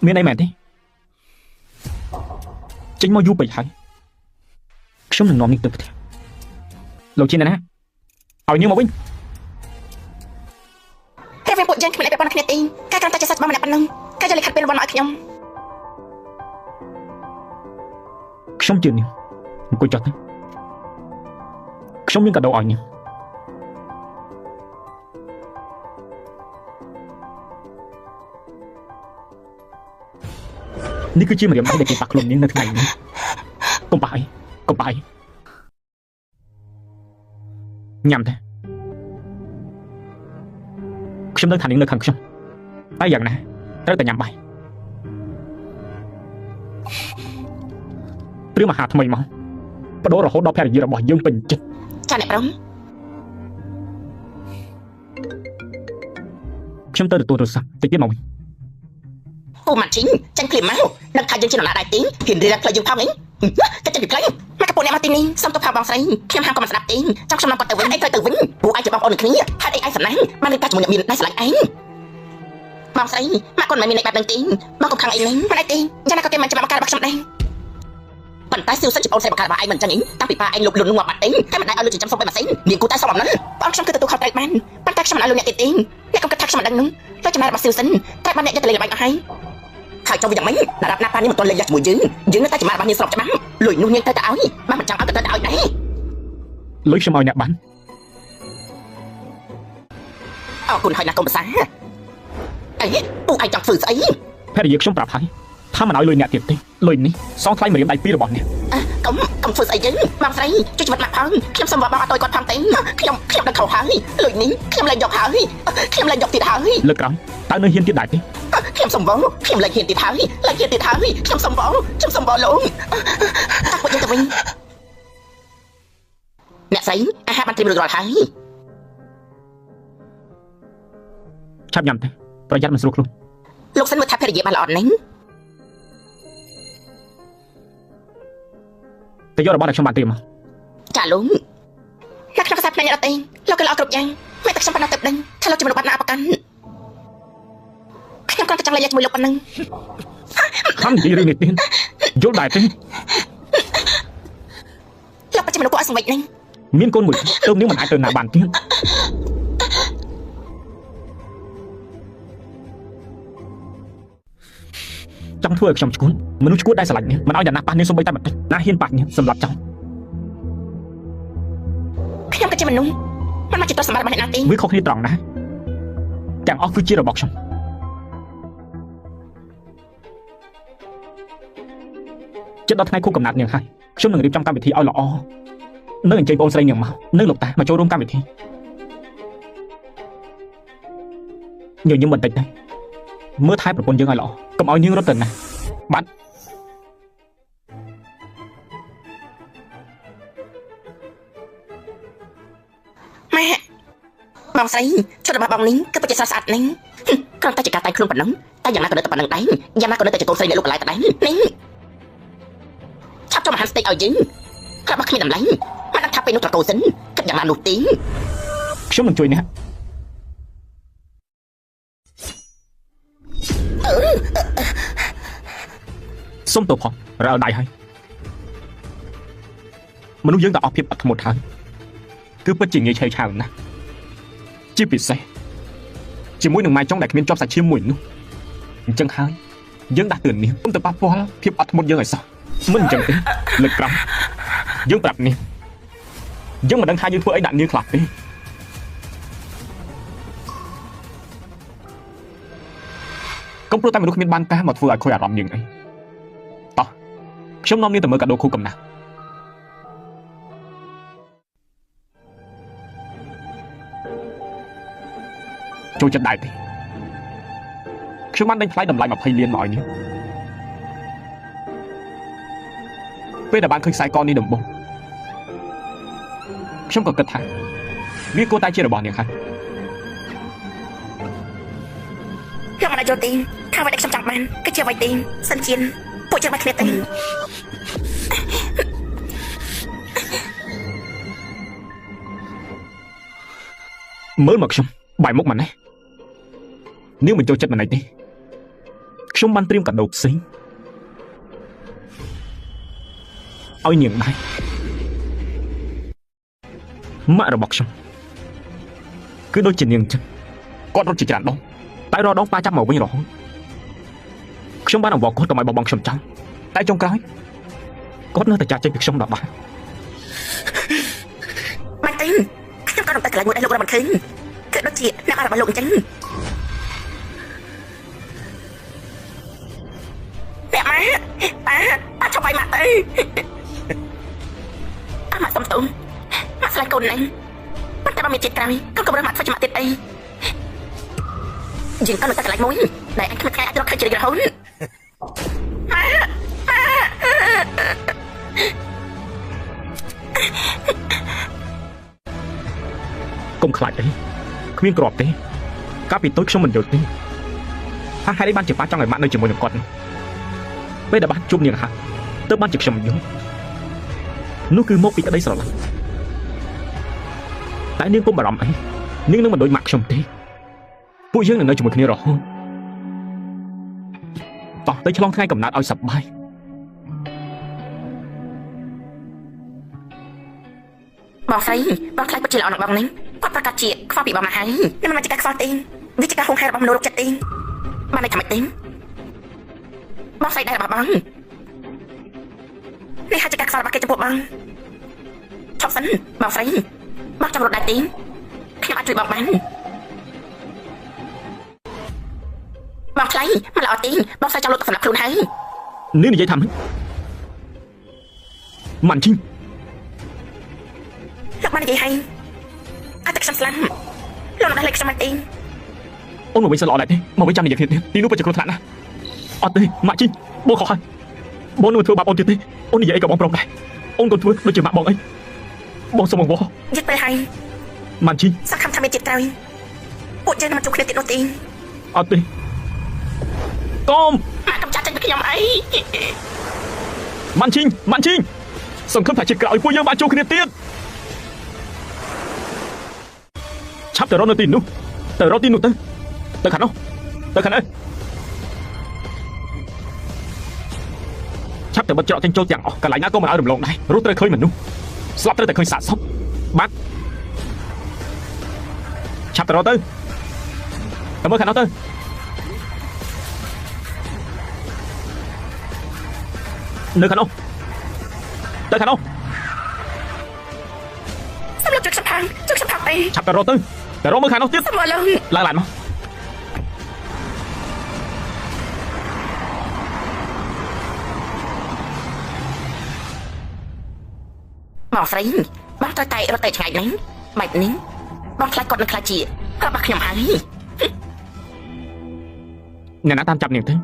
មានអីមែនទេចេញមកយូរពេកហើយខ្ញុំនឹងនាំនាងទៅផ្ទះលោកជាណាឲ្យនាងមកវិញតែវាពួកយើងគ្មានអីពាក់ព័ន្ធគ្នាទេការកាន់តែជាសាច់បងម្នាក់ប៉ុណ្ណឹងការយកលិខិតពេលរង្វាន់មកឲ្យខ្ញុំជឿនាងអង្គុយចុះទៅខ្ញុំមានកាដូឲ្យនាងនេះគឺជាម្រាមដៃដែលគេប៉ះខ្លួននាងនៅថ្ងៃនេះកុំប៉ះអីញ៉ាំតែខ្ញុំដឹងថានាងនៅខាងខ្ញុំតែយ៉ាងណាត្រូវតែញ៉ាំបាយព្រាមអាហារថ្មីមកបដូររហូតដល់ភរិយារបស់យើងពេញចិត្តចាអ្នកប្រុសខ្ញុំទៅទទួលទូរស័ព្ទតិចទៀតមកវិញអូម៉ាជីងចាញ់ភ្លាមមកដឹងថាយើងជានរណាដែរទេហ៊ានរៀបផ្លូវយើងផងអីកាច់ចិត្តពីផ្លូវមកកពូអ្នកមកទីនេះសុំទៅផាបងស្រីខ្ញុំហាមក៏មិនស្ដាប់ទេចង់ខ្ញុំនាំគាត់ទៅវិញអីទៅវិញពួកឯងជាបងប្អូននឹងគ្នាហេតុអីឯងសំណាងបានរៀបការជាមួយអ្នកមានដៃស្រឡាញ់ឯងបងស្រីមកគាត់មិនមានន័យបែបហ្នឹងទេបងកុំខឹងអីលេងមិនអីទេយ៉ាងណាក៏គេមិនច្បាប់បការបស់ខ្ញុំដែរប៉ុន្តែស៊ីវសិនជាបងស្រីបការបស់ឯងមិនចឹងអីតាំងពីប៉ាឯងលុបលុនងាប់បាត់ទេតែមិនដែរឲ្យលុយចិញ្ចឹមសុំបីម៉ាស៊ីនមានគូតែសុំអំណិនបងខ្ញុំគឺទទួលខុសត្រូវបានប៉ុន្តែខ្ញុំមិនឲ្យលុយអ្នកទៀតទេអ្នកកុំគិតថាខ្ញុំមិនដឹងនោះលុយចំណែករបស់ស៊ីវសិនតែបានអ្នកយកទៅលេងបាញ់អស់ហើយហើយចង់វិញយ៉ាងម៉េចដល់ណាប៉ានេះមិនទាន់លេងយ៉ាស់ជាមួយយើងនៅតែចាំរបស់នាងស្របច្បាប់លុយនោះនាងទៅឲ្យបានមិនចង់ឲ្យក៏ទៅឲ្យដែរលុយខ្ញុំឲ្យអ្នកបានអរគុណហើយណាកុំប្រសាអីពួកឯងចង់ធ្វើស្អីភរិយាខ្ញុំប្រាប់ហើយថាមិនឲ្យលុយអ្នកទៀតទេលុយនេះសងថ្លៃម្រាមដៃពីររបស់អ្នកកុំធ្វើស្អីយើងបងស្រីជួយជីវិតមកផងខ្ញុំសុំបងអត់ឲ្យគាត់ផងទេខ្ញុំដឹងខុសហើយលុយនេះខ្ញុំលែងយកហើយខ្ញុំលែងយកទៀតហើយលើកក្រោយតើនៅហ៊ានទៀតដែរទេខ្ញុំសុំបងខ្ញុំលែងហ៊ានទៀតហើយខ្ញុំសុំបងលោកតាពួកយើងទៅវិញអ្នកស្រីអាហារបានត្រៀមរួចរាល់ហើយឆាប់ញ៉ាំទៅប្រយ័ត្នមិនស្រួលខ្លួនលោកសិនមើលថាភរិយាបានល្អណាស់ទៅយករបស់ដែលខ្ញុំបានត្រៀមមកចាលោកអ្នកខ្ញុំខ្សែភ្នែកអត់ទេលោកក៏ល្អគ្រប់យ៉ាងមិនតែខ្ញុំប៉ុណ្ណោះទៅដឹងថាលោកជាមនុស្សបាត់ណាប្រកាន់ខ្ញុំគាត់ចង់លេងជាមួយលោកប៉ុណ្ណឹងខំនិយាយរឿងនេះទៀតយល់ដែរទេលោកពិតជាមនុស្សគួរឲ្យសង្វេគណាស់មានកូនមួយទៅនាងមិនអាចទៅណាបានទៀតចង់ធ្វើឲ្យខ្ញុំឈួនមនុស្សឈួនដែរស្រឡាញ់នាងមិនឲ្យអ្នកណាប៉ះនាងសូម្បីតែបន្តិចណាហ៊ានប៉ះនាងសម្រាប់ចោលខ្ញុំក៏ជាមនុស្សមិនមកជាទ្រព្យសម្បត្តិរបស់អ្នកណាទេវាខុសគ្នាត្រង់ណាទាំងអស់គឺជារបស់ខ្ញុំចិត្តដល់ថ្ងៃខួបកំណត់នាងហើយខ្ញុំនឹងរៀបចំកម្មវិធីឲ្យល្អនៅអញ្ជើញបងស្រីនាងមកនៅលោកតាមកចូលរួមកម្មវិធីញញឹមបន្តិចដែរមើលថែប្រពន្ធយើងឲ្យល្អកុំឲ្យនាងរត់ទៅណាបាត់ម៉ែបងស្រីឈុតរបស់បងនេះគឺពិតជាស្អាតណាស់គ្រាន់តែជាការតែងខ្លួនប៉ុណ្ណឹងតែយ៉ាងណាក៏នៅតែប៉ុណ្ណឹងដែរយ៉ាងណាក៏នៅតែជាកូនស្រីអ្នកលោកកន្លែងតែដែរនេះឆាប់ចូលមហាស្ទេកឲ្យយើងក្រាប់មកគ្មានតម្លៃមិនដឹងថាពេលនោះត្រកូលសិនគិតយ៉ាងណានោះទេខ្ញុំនឹងជួយអ្នកសុំទោសផងរអល់ដៃហើយមនុស្សយើងតែអស់ភាពអត់ធ្មត់ហើយគឺពិតជាងាយឆេវឆាវណាស់ជាពិសេសជាមួយនឹងម៉ែចុងដែលគ្មានជាប់សាច់ឈាមមួយនោះអញ្ចឹងហើយយើងដាស់តឿននាងកុំទៅប៉ះពាល់ភាពអត់ធ្មត់យើងឲ្យសោះមិនអញ្ចឹងទេលើកក្រោយយើងប្រាប់នាងយើងមិនដឹងថាយើងធ្វើអីដាក់នាងខ្លះទេកុំព្រោះតែមនុស្សគ្មានបានការមកធ្វើឲ្យខូចអារម្មណ៍យើងអីតោះខ្ញុំនាំនាងទៅមើលកាដូខួបកំណត់ចូលចិត្តដែរទេខ្ញុំបានដេញថ្លៃតម្លៃ20លានមកឲ្យនាងពេលដែលបានឃើញខ្សែកនេះដំបូងខ្ញុំក៏គិតថាវាគួរតែជារបស់នាងហើយខ្ញុំមិនអាចយល់ទេថាអ្វីដែលខ្ញុំចង់បានគឺជាអ្វីទេសិនជាពួកយើងមិនគ្នាទេមើលមកខ្ញុំបាយមុខមិនណានាងមិនចូលចិត្តមិនណៃទេ ខ្ញុំបានត្រៀមកាដូផ្សេងឲ្យនាងដែរម៉ាក់របស់ខ្ញុំគឺដូចជានាងចឹងគាត់រត់ជាច្រើនដងតែរដងប៉ាចាប់មកវិញរហូតខ្ញុំបានអង្វរគាត់កុំឲ្យបោះបង់ខ្ញុំចោលតែចុងក្រោយគាត់នៅតែចាក់ចេញពីខ្ញុំដល់ដែរមិនទេខ្ញុំក៏រំតែកន្លែងមួយដែលលោករំមិនឃើញគឺដូចជាអ្នករបស់លោកអញ្ចឹងអ្នកម៉ាប៉ាឈប់ឲ្យម៉ាក់ទៅម៉ាក់សុំទោសម៉ាក់ស្លាញ់កូនណាស់ប៉ុន្តែបើមានជាតិក្រោយកូនក៏រើសម៉ាក់ធ្វើជាម៉ាក់ទៀតអីយើងក៏នៅតែកន្លែងមួយដែលអញគ្មានថ្ងៃអាចរកឃើញជារហូតកុំខ្លាចអីគ្មានក្របទេកាលពីតូចខ្ញុំមិនយល់ទេហេតុអីបានជាប៉ាចង់ឲ្យម៉ាក់នៅជាមួយនឹងគាត់ពេលដែលបានជួបនាងហាទើបបានជាខ្ញុំយល់នោះគឺមកពីក្តីស្រឡាញ់តែនាងកុំបារម្ភអីនាងនឹងមិនដូចម៉ាក់ខ្ញុំទេពួកយើងនឹងនៅជាមួយគ្នារហូតតោះទៅឆ្លងថ្ងៃកំណើតឲ្យសប្បាយបងស្រីបងខ្លាចពិតជាល្អណាស់បងនេះគាត់ប្រកាសជាខ្វល់ពីបងមកហើយនេះមិនមែនជាការខ្វល់ទេវាជាការហួងហែរបស់មនុស្សរកចិត្តទេបានតែថាម៉េចទេបងស្រីដែររបស់បងនេះហើយជាការខ្វល់របស់គេចំពោះបងឈប់សិនបងស្រីបងចង់រត់ដែរទេខ្ញុំអាចជួយបងបានបងថ្លៃមិនល្អទេបងស្រីចង់លុតទៅសម្រាប់ខ្លួនហើយនេះនិយាយថាម៉េចម៉ាន់ជីងលោកបាននិយាយហើយអត់តែខ្ញុំស្លាប់លោកនៅលេខខ្ញុំមិនទេអូនមកវិញសិនល្អដែរទេមកវិញចាំនិយាយគ្នាទៀតទីនោះពិតជាគ្រោះថ្នាក់ណាស់អត់ទេម៉ាក់ជីងបងខុសហើយបងនឹងធ្វើបាបអូនទៀតទេអូននិយាយអីក៏បងប្រុងដែរអូនកុំធ្វើដូចជាម៉ាក់បងអីបងសុំអង្វរយឹកទៅហើយម៉ាន់ជីងសង្ឃឹមថាមានជាតិក្រោយពួកយើងនឹងជួបគ្នាទៀតនោះទេអត់ទេកុំម៉ាក់កំចាត់ចេញពីខ្ញុំអីម៉ាន់ជីងសង្ឃឹមថាជាតិក្រោយពួកយើងបានជួបគ្នាទៀតឆាប់ទៅរកនៅទីនោះទៅរកទីនោះទៅខាងនោះទៅខាងនេះឆាប់ទៅបិទច្រកចេញចូលទាំងអស់កន្លែងណាក៏មិនឲ្យរំលងដែររស់ត្រូវឃើញមនុស្សស្លាប់ត្រូវតែឃើញសាកសពបាត់ឆាប់ទៅរកទៅមើលខាងនោះទៅនៅខាងនោះទៅខាងនោះសម្រាប់ជួយខ្ញុំផងទេឆាប់ទៅរកទៅតែរកមើលខាងនោះទៀតសម្រាប់ឡើងឡើងមកបងស្រីបងត្រូវតែរត់ទៅឆ្ងាយណាស់បែបនេះបងខ្លាចគាត់នឹងខ្លាចជារបស់ខ្ញុំហើយអ្នកណាតាមចាប់នាងទៅ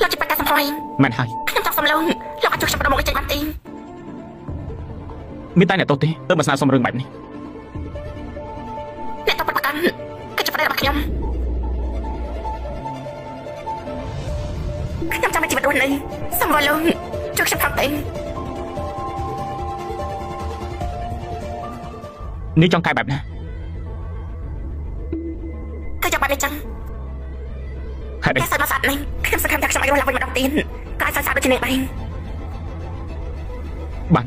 លោកជាប្រកាសសម្ភារមែនហើយខ្ញុំចង់សុំលោកអាចជួយខ្ញុំប្រមូលចេញបានទេមានតែអ្នកទោសទេទើបមកស្នើសុំរឿងបែបនេះអ្នកទោសប្រកាន់គឺជាប្តីរបស់ខ្ញុំចាំជីវិតរស់នៅសម្រាប់លោកជួយខ្ញុំផងទេនេះចង់កែបែបណាក៏ចាំបាត់នេះចឹងហេតុអីតែសាច់មកសាច់នេះខ្ញុំសង្ឃឹមថាខ្ញុំអាចរស់ឡើងវិញម្ដងទៀតក៏អាចសាច់ដូចគ្នាដែរបាន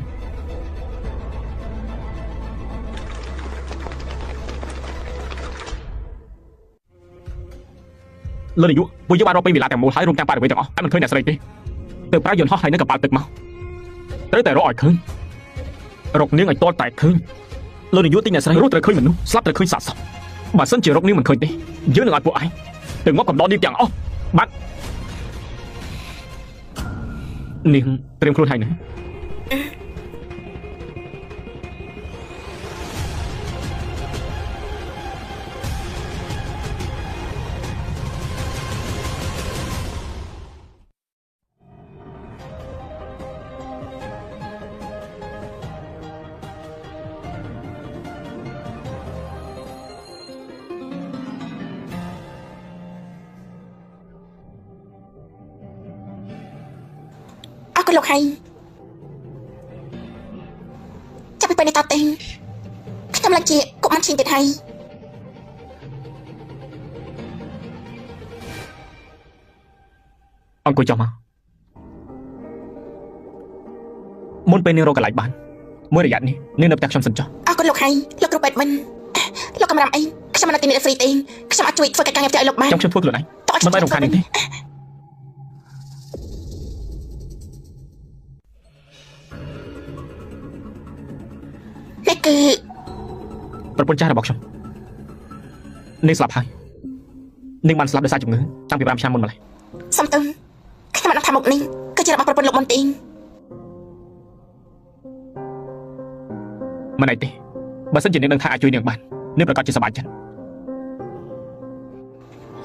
លោកនាយកពួកយើងបានរកពេញវិឡាទាំងមូលហើយរួមទាំងបរិវេណទាំងអស់តែមិនឃើញអ្នកស្រីទេទៅប្រើយន្តហោះហើយនឹងកប៉ាល់ទឹកមកត្រូវតែរកឲ្យឃើញរកនាងឲ្យទាល់តែឃើញលោកនាយកទីអ្នកស្រីរស់ត្រូវឃើញមនុស្សស្លាប់ត្រូវឃើញសាកសពបើសិនជារកនាងមិនឃើញទេយើងនឹងឲ្យពួកឯងទៅមកកំដរនាងទាំងអស់បាត់នាងត្រៀមខ្លួនហើយណាលោកហើយចាប់ពីពេលនេះតទៅខ្ញុំឡើងជាកុមារឈិញទៀតហើយ អង្គុយចុះមកមុនពេលនាងរកកន្លែងបានមួយរយៈនេះនាងនៅផ្ទះខ្ញុំសិនចុះ អរគុណលោកហើយលោកគ្រូពេទ្យមិនលោកកំរាំអីខ្ញុំមិននៅទីនេះហ្វ្រីទេខ្ញុំអាចជួយធ្វើកិច្ចការងារផ្ទះឲ្យលោកបាន ខ្ញុំធ្វើខ្លួនឯងមិនបានរំខាននាងទេ នេះគឺ ប្រពន្ធចាស់របស់ខ្ញុំនាងស្លាប់ហើយនាងបានស្លាប់ដោយសារជំងឺតាំងពី5ឆ្នាំមុនម្ល៉េះ សំទោសខ្ញុំមិនដឹងថាមុខនេះគឺជារបស់ប្រពន្ធលោកមុនទេ មិនអីទេបើសិនជានាងដឹងថាអាចជួយនាងបាននាងប្រកាសជាសប្បាយចិត្ត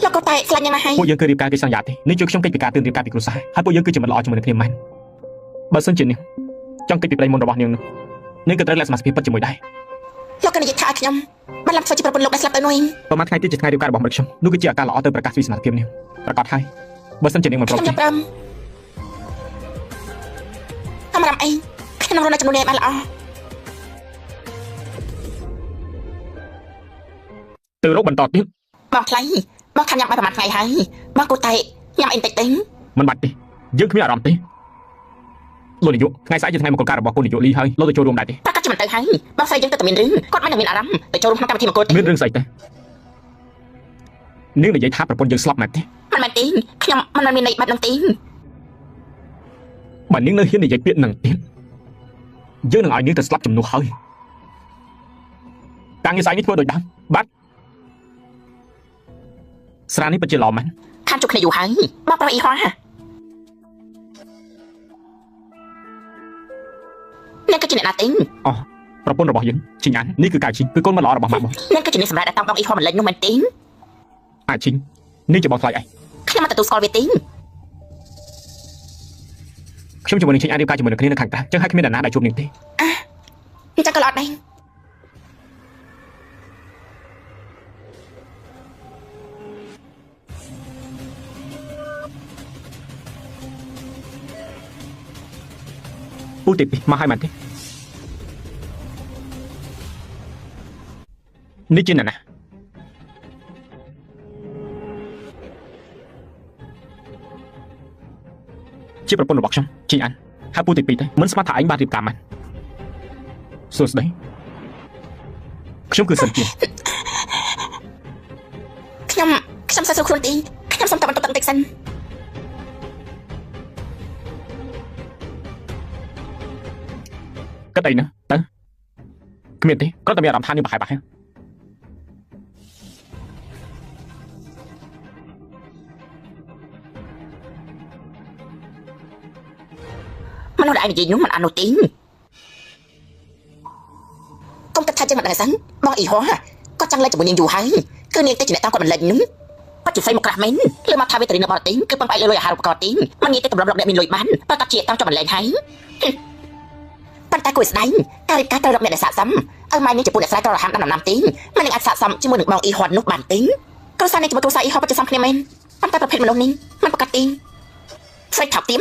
លោកក៏តែខ្លាចយ៉ាងណាហើយ ពួកយើងគឺរៀបការកិច្ចសន្យាទេនាងជួយខ្ញុំកិច្ចពីការទិញរៀបការពីគ្រួសារហើយពួកយើងគឺជាមិត្តល្អជាមួយនឹងគ្នាមែនបើសិនជានាងចង់កិច្ចពីប្តីមុនរបស់នាងនោះនាងក៏ត្រូវលក្ខសមាសភាពពិតជាមួយដែរ លោកក៏និយាយថាឲ្យខ្ញុំបានឡើងធ្វើជាប្រពន្ធលោកដែលស្លាប់ទៅនោះឯង ប្រហែលថ្ងៃទៀតជាថ្ងៃរៀបការរបស់មិត្តខ្ញុំនោះគឺជាឱកាសល្អទៅប្រកាសពីសមត្ថភាពនាងប្រកាសហើយបើសិនជានាងមិនព្រម ខ្ញុំ ទេ ព្រមកំរាំអីខ្ញុំរស់នៅចំនួននេះបានល្អ ទៅរកបន្តទៀត បងថ្លៃបងខាំញ៉ាំបាយប្រហែលថ្ងៃហើយបងគូតែញ៉ាំអីតិចទេ មិនបាច់ទេយើងគ្មានអារម្មណ៍ទេលោកនាយកថ្ងៃស្អែកជាថ្ងៃមង្គលការរបស់កូននាយកលីហើយលោកទៅចូលរួមដែរទេ ប្រកាសជាមិនទៅហើយបងស្រីយើងទៅតែមានរឿងគាត់មិនមានអារម្មណ៍ទៅចូលរួមក្នុងកម្មវិធីមង្គលទេ មានរឿងស្អីទេនាងនិយាយថាប្រពន្ធយើងស្លាប់មែនទេ មិនមែនទេខ្ញុំមិនមានន័យបែបហ្នឹងទេ បើនាងនៅហ៊ាននិយាយពាក្យហ្នឹងទៀតយើងនឹងឲ្យនាងទៅស្លាប់ជំនួសហើយការងារស្អែកនេះធ្វើដូចដើមបាត់ស្រានេះពិតជាល្អមែន ខានជួបគ្នាយូរហើយបងប្រុសអ៊ីហោះអ្នកគឺជាអ្នកណាទេ អូប្រពន្ធរបស់យើងជីញ៉ាននេះគឺកៅជីគឺកូនមិនល្អរបស់ម៉ាក់បង អ្នកគឺជាអ្នកសម្រាប់ដែលតាមបងអ៊ីហោះមិនលេចនោះមែនទេ អាជីនេះជាបងថ្លៃអី ខ្ញុំមិនទទួលស្គាល់វាទេ ខ្ញុំជាមួយនឹងជីញ៉ានរៀបការជាមួយនឹងគ្នានៅខាងក្រៅចឹងហើយគ្មានអ្នកណាដែលជួបនាងទេ អញ្ចឹងក៏ល្អដែរ ពូទី2មកហើយមែនទេនេះជាអ្នកណាជាប្រពន្ធរបស់ខ្ញុំជីញ៉ានហើយពូទី2ទេមិនស្មានថាឯងបានរៀបការមែនសួស្ដីខ្ញុំគឺសិនជា ខ្ញុំសរសើរខ្លួនទេខ្ញុំសុំតែបន្តបន្តិចសិន គិតអីណាទៅគ្មានទេគ្រាន់តែមានអារម្មណ៍ថានាងប្រហែលបាក់ហើយ មនុស្សដែលឯងនិយាយនោះមិនអាននោះទេកុំគិតថាចឹងមិនដឹងសិនបងអ៊ីហោះគាត់ចង់លេចជាមួយនាងយូរហើយគឺនាងទៅជាអ្នកតាមគាត់មិនលេចនោះបាត់ជាស្អីមកក្រាស់មែនលើមកថាវេទរីនៅបរទេសគឺពឹងផ្អែកលើលុយអាហារូបករណ៍ទេមិនងាយទេតម្រាប់រកអ្នកមានលុយបានប្រកាសជាតាមចាប់មិនលេងហើយប៉ុន្តែគួរស្ដាយការរៀបការត្រូវរកអ្នកដែលស័ក្តិសមឲ្យម៉ែនេះជាពូអ្នកស្រែតរហាមដំណាំទេមិននឹងអាចស័ក្តិសមជាមួយនឹងបងអ៊ីហោះនោះបានទេគ្រួសារនេះជាមួយគ្រួសារអ៊ីហោះពិតជាសមគ្នាមែនប៉ុន្តែប្រភេទមនុស្សនេះមិនប្រកាសទេស្រីថោកទៀម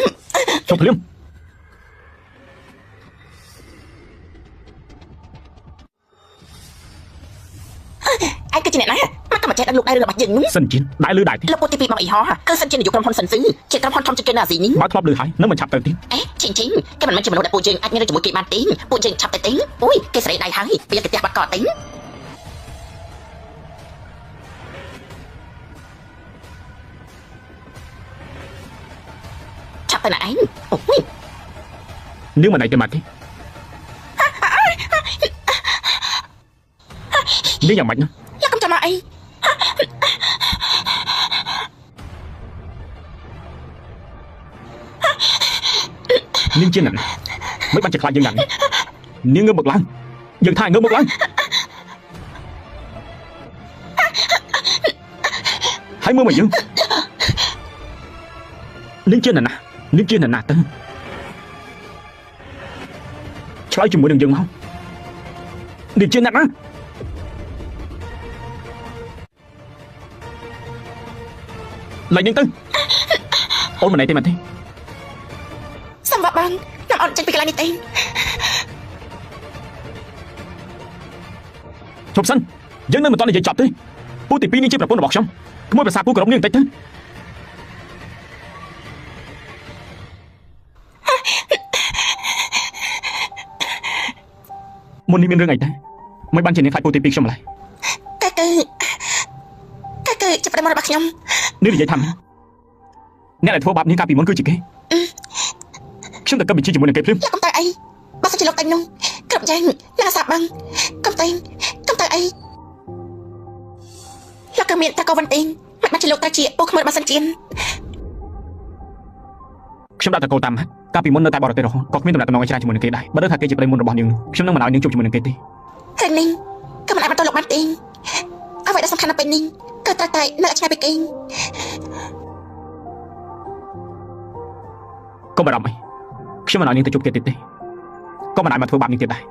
ចុះភ្លាម ឯងគឺជាអ្នកណាមកក៏មកចេះដឹងលោកដែររឿងរបស់យើងនោះ សិនជាដែរលឺដែរទេ លោកពូទី2បងអ៊ីហោះគឺសិនជានាយកក្រុមហ៊ុនសិនស៊ឺជាក្រុមហ៊ុនធំជាងគេនៅអាស៊ីនេះ បើធ្លាប់លឺហើយនឹងមិនឆាប់ទៅទៀត អេជីងគេមិនមែនជាមនុស្សដែលពួកយើងអាចមានជាមួយគេបានទេពួកយើងឆាប់តែទេអូយគេស្រីដៃហើយពេលគេផ្ទះបាត់កតទេឆាប់ទៅណាឯងអូយ នាងមិនអីទេមកទេនាងយ៉ាងម៉េចណា យកកុំចាំមកអី នាងជាអ្នកណាមិនបានជាខ្លាចយើងយ៉ាងនេះនាងងើបមកឡើងយើងថាងើបមកឡើងហើយមើលមកយើងនាងជាអ្នកណានាងជាអ្នកណាទៅឆ្លើយជាមួយនឹងយើងមកនាងជាអ្នកណាឡើងនាងទៅអូនមិនអីទេមែនទេ សំបបងខ្ញុំអត់ចេញពីកន្លែងនេះទេ ជប់សិនយើងនៅមិនទាន់និយាយចប់ទេពូទី2នេះជាប្រពន្ធរបស់ខ្ញុំក្មួយភាសាពូគោរពនាងបន្តិចទៅ មុននេះមានរឿងអីដែរមិនបានជានាងខ្លាចពូទីពីខ្ញុំម្ល៉េះគឺចាប់ផ្ដើមរបស់ខ្ញុំនេះនិយាយថាអ្នកដែលធ្វើបាបនាងកាលពីមុនគឺជាគេខ្ញុំទៅកឹបបញ្ជីជាមួយនឹងគេភ្លាមលោកកុំទៅអីបើសិនជាលោកតែនោះគ្រប់យ៉ាងណាសាបឹងកុំទៅអីលោកក៏មានតែកូនវិញមិនបានជាលោកតែជាពូខ្មើរបស់សិនជាខ្ញុំដាក់តកោតាមកាលពីមុននៅតែបរទេសរហូតក៏គ្មានដំណាក់ដំណងឲ្យច្រើនជាមួយនឹងគេដែរបើដឹងថាគេជាប្តីមុនរបស់នាងខ្ញុំនឹងមិនឲ្យនាងជួបជាមួយនឹងគេទេហើយនាងក៏មិនអាចបន្តលោកបានទេអ្វីដែលសំខាន់នៅពេលនេះគឺត្រូវតែនៅឆ្ងាយពីគេកុំបារម្ភអីខ្ញុំមិនឲ្យនាងទៅជួបគេទៀតទេក៏មិនអាចមកធ្វើបាបនាងទៀតដែរ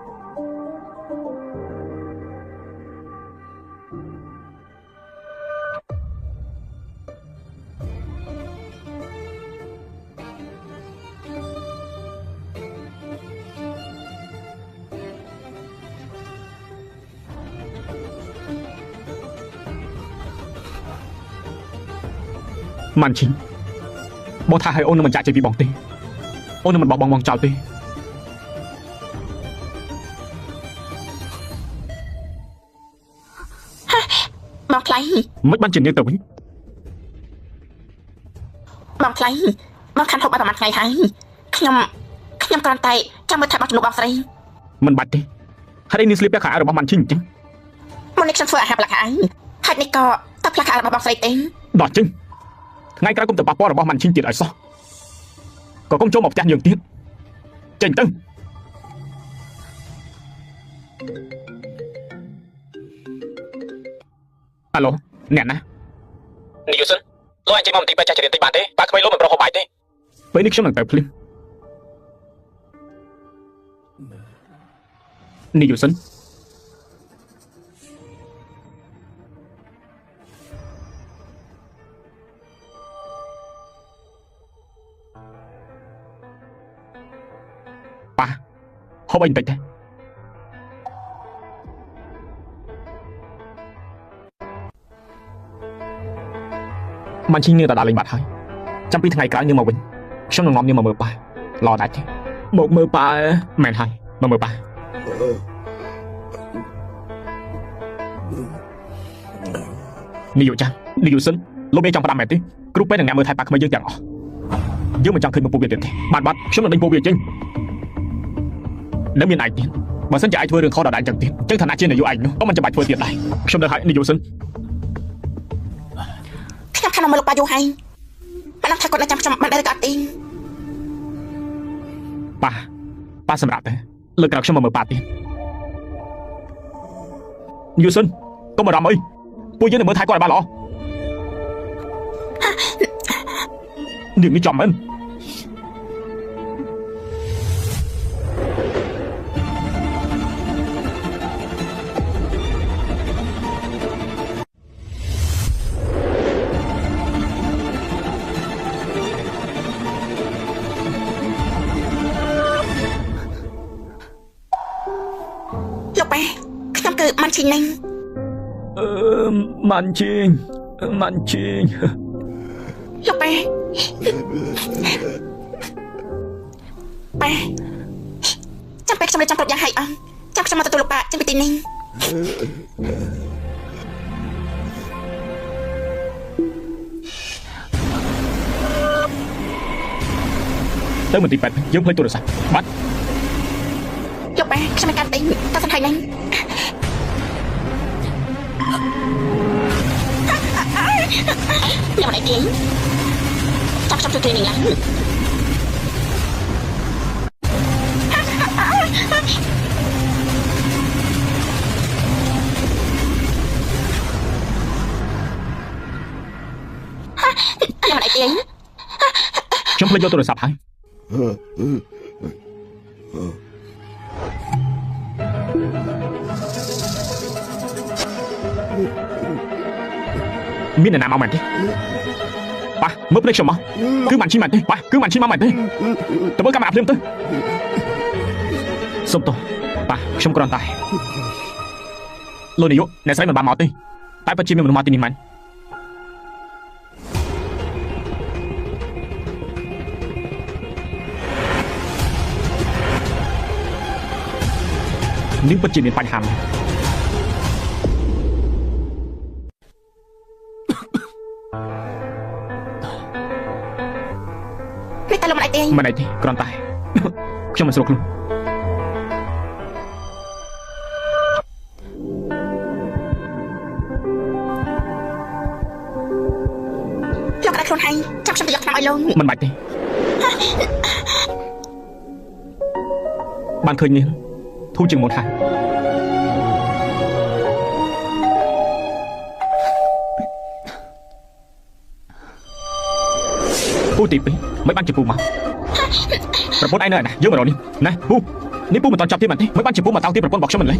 ម៉ាន់ឈីងបងថាឲ្យអូននឹងមិនចាក់ចេញពីបងទេអូននឹងមិនបោះបង់បងចោលទេបងខ្លៃមិនបានជានាងទៅវិញបងខ្លៃបងខានហូបបានប្រហែលថ្ងៃហើយខ្ញុំគ្រាន់តែចាំមើលថាបងជំនួសបងស្រីមិនបាច់ទេហើយនេះស្លៀកពាក់ខោអាវរបស់ម៉ាន់ឈីងអញ្ចឹងមុននេះខ្ញុំធ្វើអាហារផ្លាក់អាវហើយនេះក៏តើផ្លាក់អាវរបស់បងស្រីទេដកចេញថ្ងៃក្រោយគុំទៅប៉ះពាល់របស់ម៉ាន់ឈីងទៀតឲ្យសោះក៏គុំចូលមកផ្ទះយើងទៀតចេញទៅអាឡូអ្នកណានាយសិនលោកអាចចេញមកបន្តិចបែរចាស់ចរិតតិចបានទេបើក្មេងលោកមិនប្រហោបាយទេពេលនេះខ្ញុំនឹងទៅភ្លាមនាយសិនប៉ាហូបអីបន្តិចទេម៉ាន់ឈីងនាងទៅដាក់លេងបាត់ហើយចាំពីថ្ងៃក្រោយនាងមកវិញខ្ញុំនឹងនាំនាងមកមើលប៉ាល្អដែរទេមកមើលប៉ាមែនហើយមកមើលប៉ានាយកចាស់នាយកសិនលោកមានចង់ផ្ដាំមែនទេគ្រូពេទ្យនឹងអ្នកមើលថែប៉ាក្មេងយើងទាំងអស់យើងមិនចង់ឃើញមកពួកវាទៀតទេបាទខ្ញុំនឹងដេញពួកវាចេញនៅមានឯងទៀតបើសិនជាឯងធ្វើរឿងខុសដល់ឯងចឹងទៀតចឹងឋានៈជានាយកឯងនោះក៏មិនចាំបាច់ធ្វើទៀតដែរខ្ញុំនៅហើយនាយកសិនខ្ញុំខានមកលោកប៉ាយូហើយមិនដឹងថាគាត់នៅចាំខ្ញុំបានដែរឬក៏អត់ទេប៉ាសម្រាប់ទេលើកក្រោយខ្ញុំមកមើលប៉ាទៀតនាយកសិនកុំបារម្ភអីពួកយើងនឹងមើលថែគាត់ឲ្យបានល្អនាងនេះចំមែនខ្ញុំគឺម៉ាន់ឈីងនឹងម៉ាន់ឈីងលោកប៉ាចាំពេលខ្ញុំលេចចាំគ្រប់យ៉ាងហើយអង្គចាំខ្ញុំមកទទួលលោកប៉ាចេញពីទីនេះទៅមន្ទីរពេទ្យយើងភ្លេចទូរស័ព្ទបាត់លោកប៉ាខ្ញុំមិនកាន់ទេតើសិនហើយនឹងអ្នកម្នាក់គេចាប់ជួយគេនេះឡើងអ្នកម្នាក់គេខ្ញុំភ្លេចយកទូរស័ព្ទហើយមានអ្នកណាមកមែនទេប៉ាមើលភ្នែកខ្ញុំមកគឺម៉ាន់ឈីមែនទេប៉ាគឺម៉ាន់ឈីមកមែនទេទៅមើលកាមេរ៉ាភ្លាមទៅសុំទោសប៉ាខ្ញុំគ្រាន់តែលោកនាយកអ្នកស្រីមិនបានមកទេតែពិតជាមានមនុស្សមកទីនេះមែន នាងពិតជាមានបញ្ហាមែន នេះតែលោកមិនអីទេ មិនអីទេគ្រាន់តែ ខ្ញុំមិនស្រួលខ្លួន លោកក៏ខ្លួនហើយចាំខ្ញុំទៅយកថ្នាំឲ្យលោក មិនបាច់ទេបានឃើញនាងធូរជាងមុនហើយពូទី2មិនបានជាពូមកប្រពន្ធឯងនៅឯណាយើងមករកនេះណាពូនេះពូមិនតន់ចាប់ទៀតមែនទេមិនបានជាពូមកតោងទីប្រពន្ធរបស់ខ្ញុំមិនលេង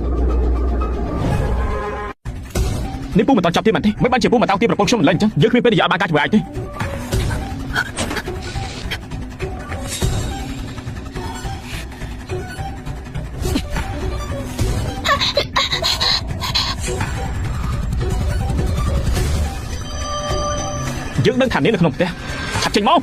នេះពូមិនតន់ចាប់ទៀតមែនទេមិនបានជាពូមកតោងទីប្រពន្ធខ្ញុំមិនលេងអញ្ចឹងយើងគ្មានពេលនិយាយបានការជាមួយឯងទេ យើងនឹងថានាងនៅក្នុងផ្ទះឆាប់ចេញមក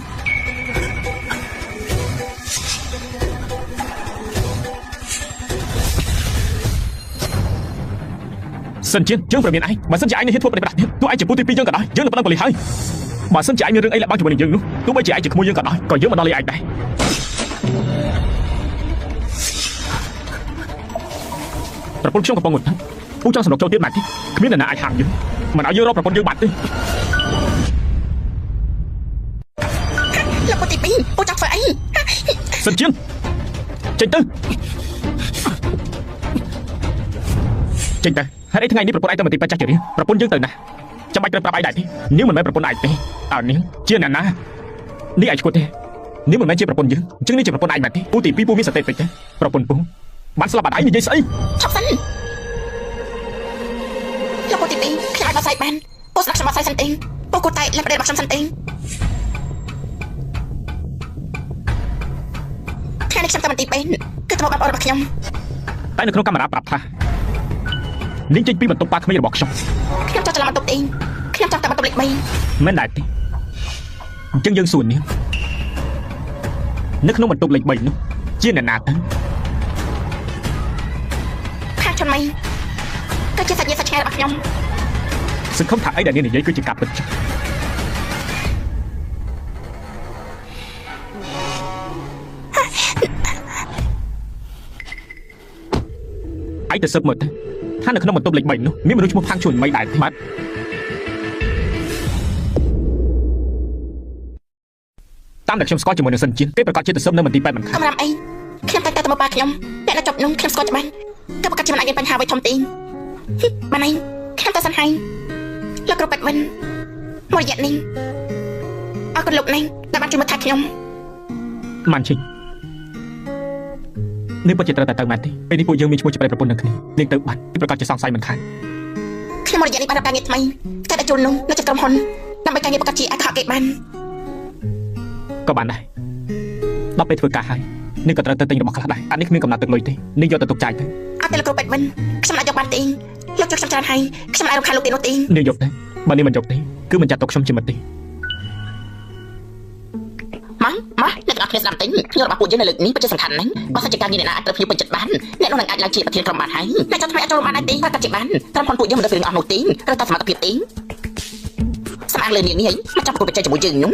សិនជាយើងប្រមានឯងបើសិនជាឯងនឹងហ៊ានធ្វើបដិបត្តិនេះទោះឯងជាពូទី2យើងក៏ដោយយើងនឹងបណ្ដឹងប៉ូលីសហើយបើសិនជាឯងមានរឿងអីលាក់បាំងជាមួយនឹងយើងនោះទោះបីជាឯងជាក្មួយយើងក៏ដោយក៏យើងមិនដល់លេឯងដែរប្រពន្ធខ្ញុំកំពុងងុតពូចង់សំណុកចូលទៀតមែនទេគ្មាននរណាអាចហាមយើងមិនឲ្យយើងរកប្រពន្ធយើងបាត់ទេ លោកពូទី2ពូចង់ធ្វើអី សិនជាចេញទៅហើយថ្ងៃនេះប្រពន្ធឯងទៅមន្ទីរពេទ្យចាស់ជារៀងប្រពន្ធយើងទៅណាចាំបាច់ត្រូវប្រាប់ឯងដែរទេនាងមិនមែនប្រពន្ធឯងទេតើនាងជាអ្នកណានេះឯងឈ្មោះទេនាងមិនមែនជាប្រពន្ធយើងអញ្ចឹងនេះជាប្រពន្ធឯងមែនទេពូទី2ពូមានសតិតិចទេប្រពន្ធពូបានស្លាប់បាត់ឯងនិយាយស្អី ឈប់សិនលោកពូទី2ខ្ញុំអាចបោះស្រាយបានពូស្ដាប់ខ្ញុំបោះស្រាយសិនទេពូគួរតែលើកប្រទេសរបស់ខ្ញុំសិនទេថ្ងៃនេះខ្ញុំទៅមន្ទីរពេទ្យគឺទៅមកបងប្អូនរបស់ខ្ញុំ តែនៅក្នុងកាមេរ៉ាប្រាប់ថានាងចេញពីបន្ទប់ប៉ាក្មេងរបស់ខ្ញុំ ខ្ញុំចង់ច្រឡំបន្ទប់ទេខ្ញុំចង់ទៅបន្ទប់លេខ3 មិនដែរទេអញ្ចឹងយើងសួរនាងនៅក្នុងបន្ទប់លេខ3នោះជាអ្នកណាទៅ ខាងជន់មីគឺជាសាច់ញាតិសាច់ឆ្ងាយរបស់ខ្ញុំ សង្ឃឹមថាអីដែលនាងនិយាយគឺជាការពិតចុះឯងទៅស៊ើបមើលទៅថានៅក្នុងបន្ទប់លេខ3នោះមានមនុស្សឈ្មោះផាំងជួនមិនដែរទេបាទតាមដែលខ្ញុំស្គាល់ជាមួយនឹងសិនជាគេប្រកាសជាទៅស៊ើបនៅមន្ទីរពេទ្យមិនខាន អំរំអីខ្ញុំតែទៅមកប៉ាខ្ញុំអ្នកនៅចប់នោះខ្ញុំស្គាល់ច្បាស់ក៏ប្រកាសជាមិនអាចមានបញ្ហាអ្វីធំទេបានឯងខ្ញុំទៅសិនហើយលោកគ្រូពេទ្យវិនមួយរយៈនេះអរគុណលោកនេះដែលបានជួយមកថែខ្ញុំ ម៉ាន់ឈិញនេះពិតជាត្រូវតែទៅមែនទេពេលនេះពួកយើងមានឈ្មោះជាប្រពន្ធនឹងគ្នានាងទៅបាត់គេប្រកាសជាសង្ស័យមិនខាន ខ្ញុំមួយរយៈនេះបានរកការងារថ្មីតែដល់ជួននោះនៅចិត្តក្រុមហ៊ុនដើម្បីការងារប្រកាសជាអាចខកគេបាន ក៏បានដែរដល់ពេលធ្វើការហើយនាងក៏ត្រូវទៅទិញរបស់ខ្លះដែរអានេះគ្មានកំណត់ទឹកលុយទេនាងយកទៅទុកចាយទៅ អត់ទេលោកគ្រូពេទ្យវិនខ្ញុំអាចយកបានទេលោកជួយខ្ញុំច្រើនហើយខ្ញុំអាចរំខានលោកទេនោះទេ នាងយកទៅបើនាងមិនយកទេគឺមិនចាត់ទុកខ្ញុំជាមិត្តទេ ម៉ាក់អ្នកទាំងអស់គ្នាស្ដាប់ទិញខ្ញុំរបស់ពួកយើងនៅលើកនេះពិតជាសំខាន់ណាស់បើសិនជាការងារអ្នកណាអាចត្រូវភ្ញៀវពេញចិត្តបានអ្នកនោះនឹងអាចឡើងជាប្រធានក្រុមបានហើយអ្នកចង់ធ្វើអាចចូលរួមបានដែរទេប្រកាសជាបានក្រុមហ៊ុនពួកយើងមិនដឹងរឿងអស់នោះទេត្រូវតែសមត្ថភាពទេសម្អាងលើនាងនេះហីមកចាប់ប្រគល់បច្ចេកជាមួយយើងនោះ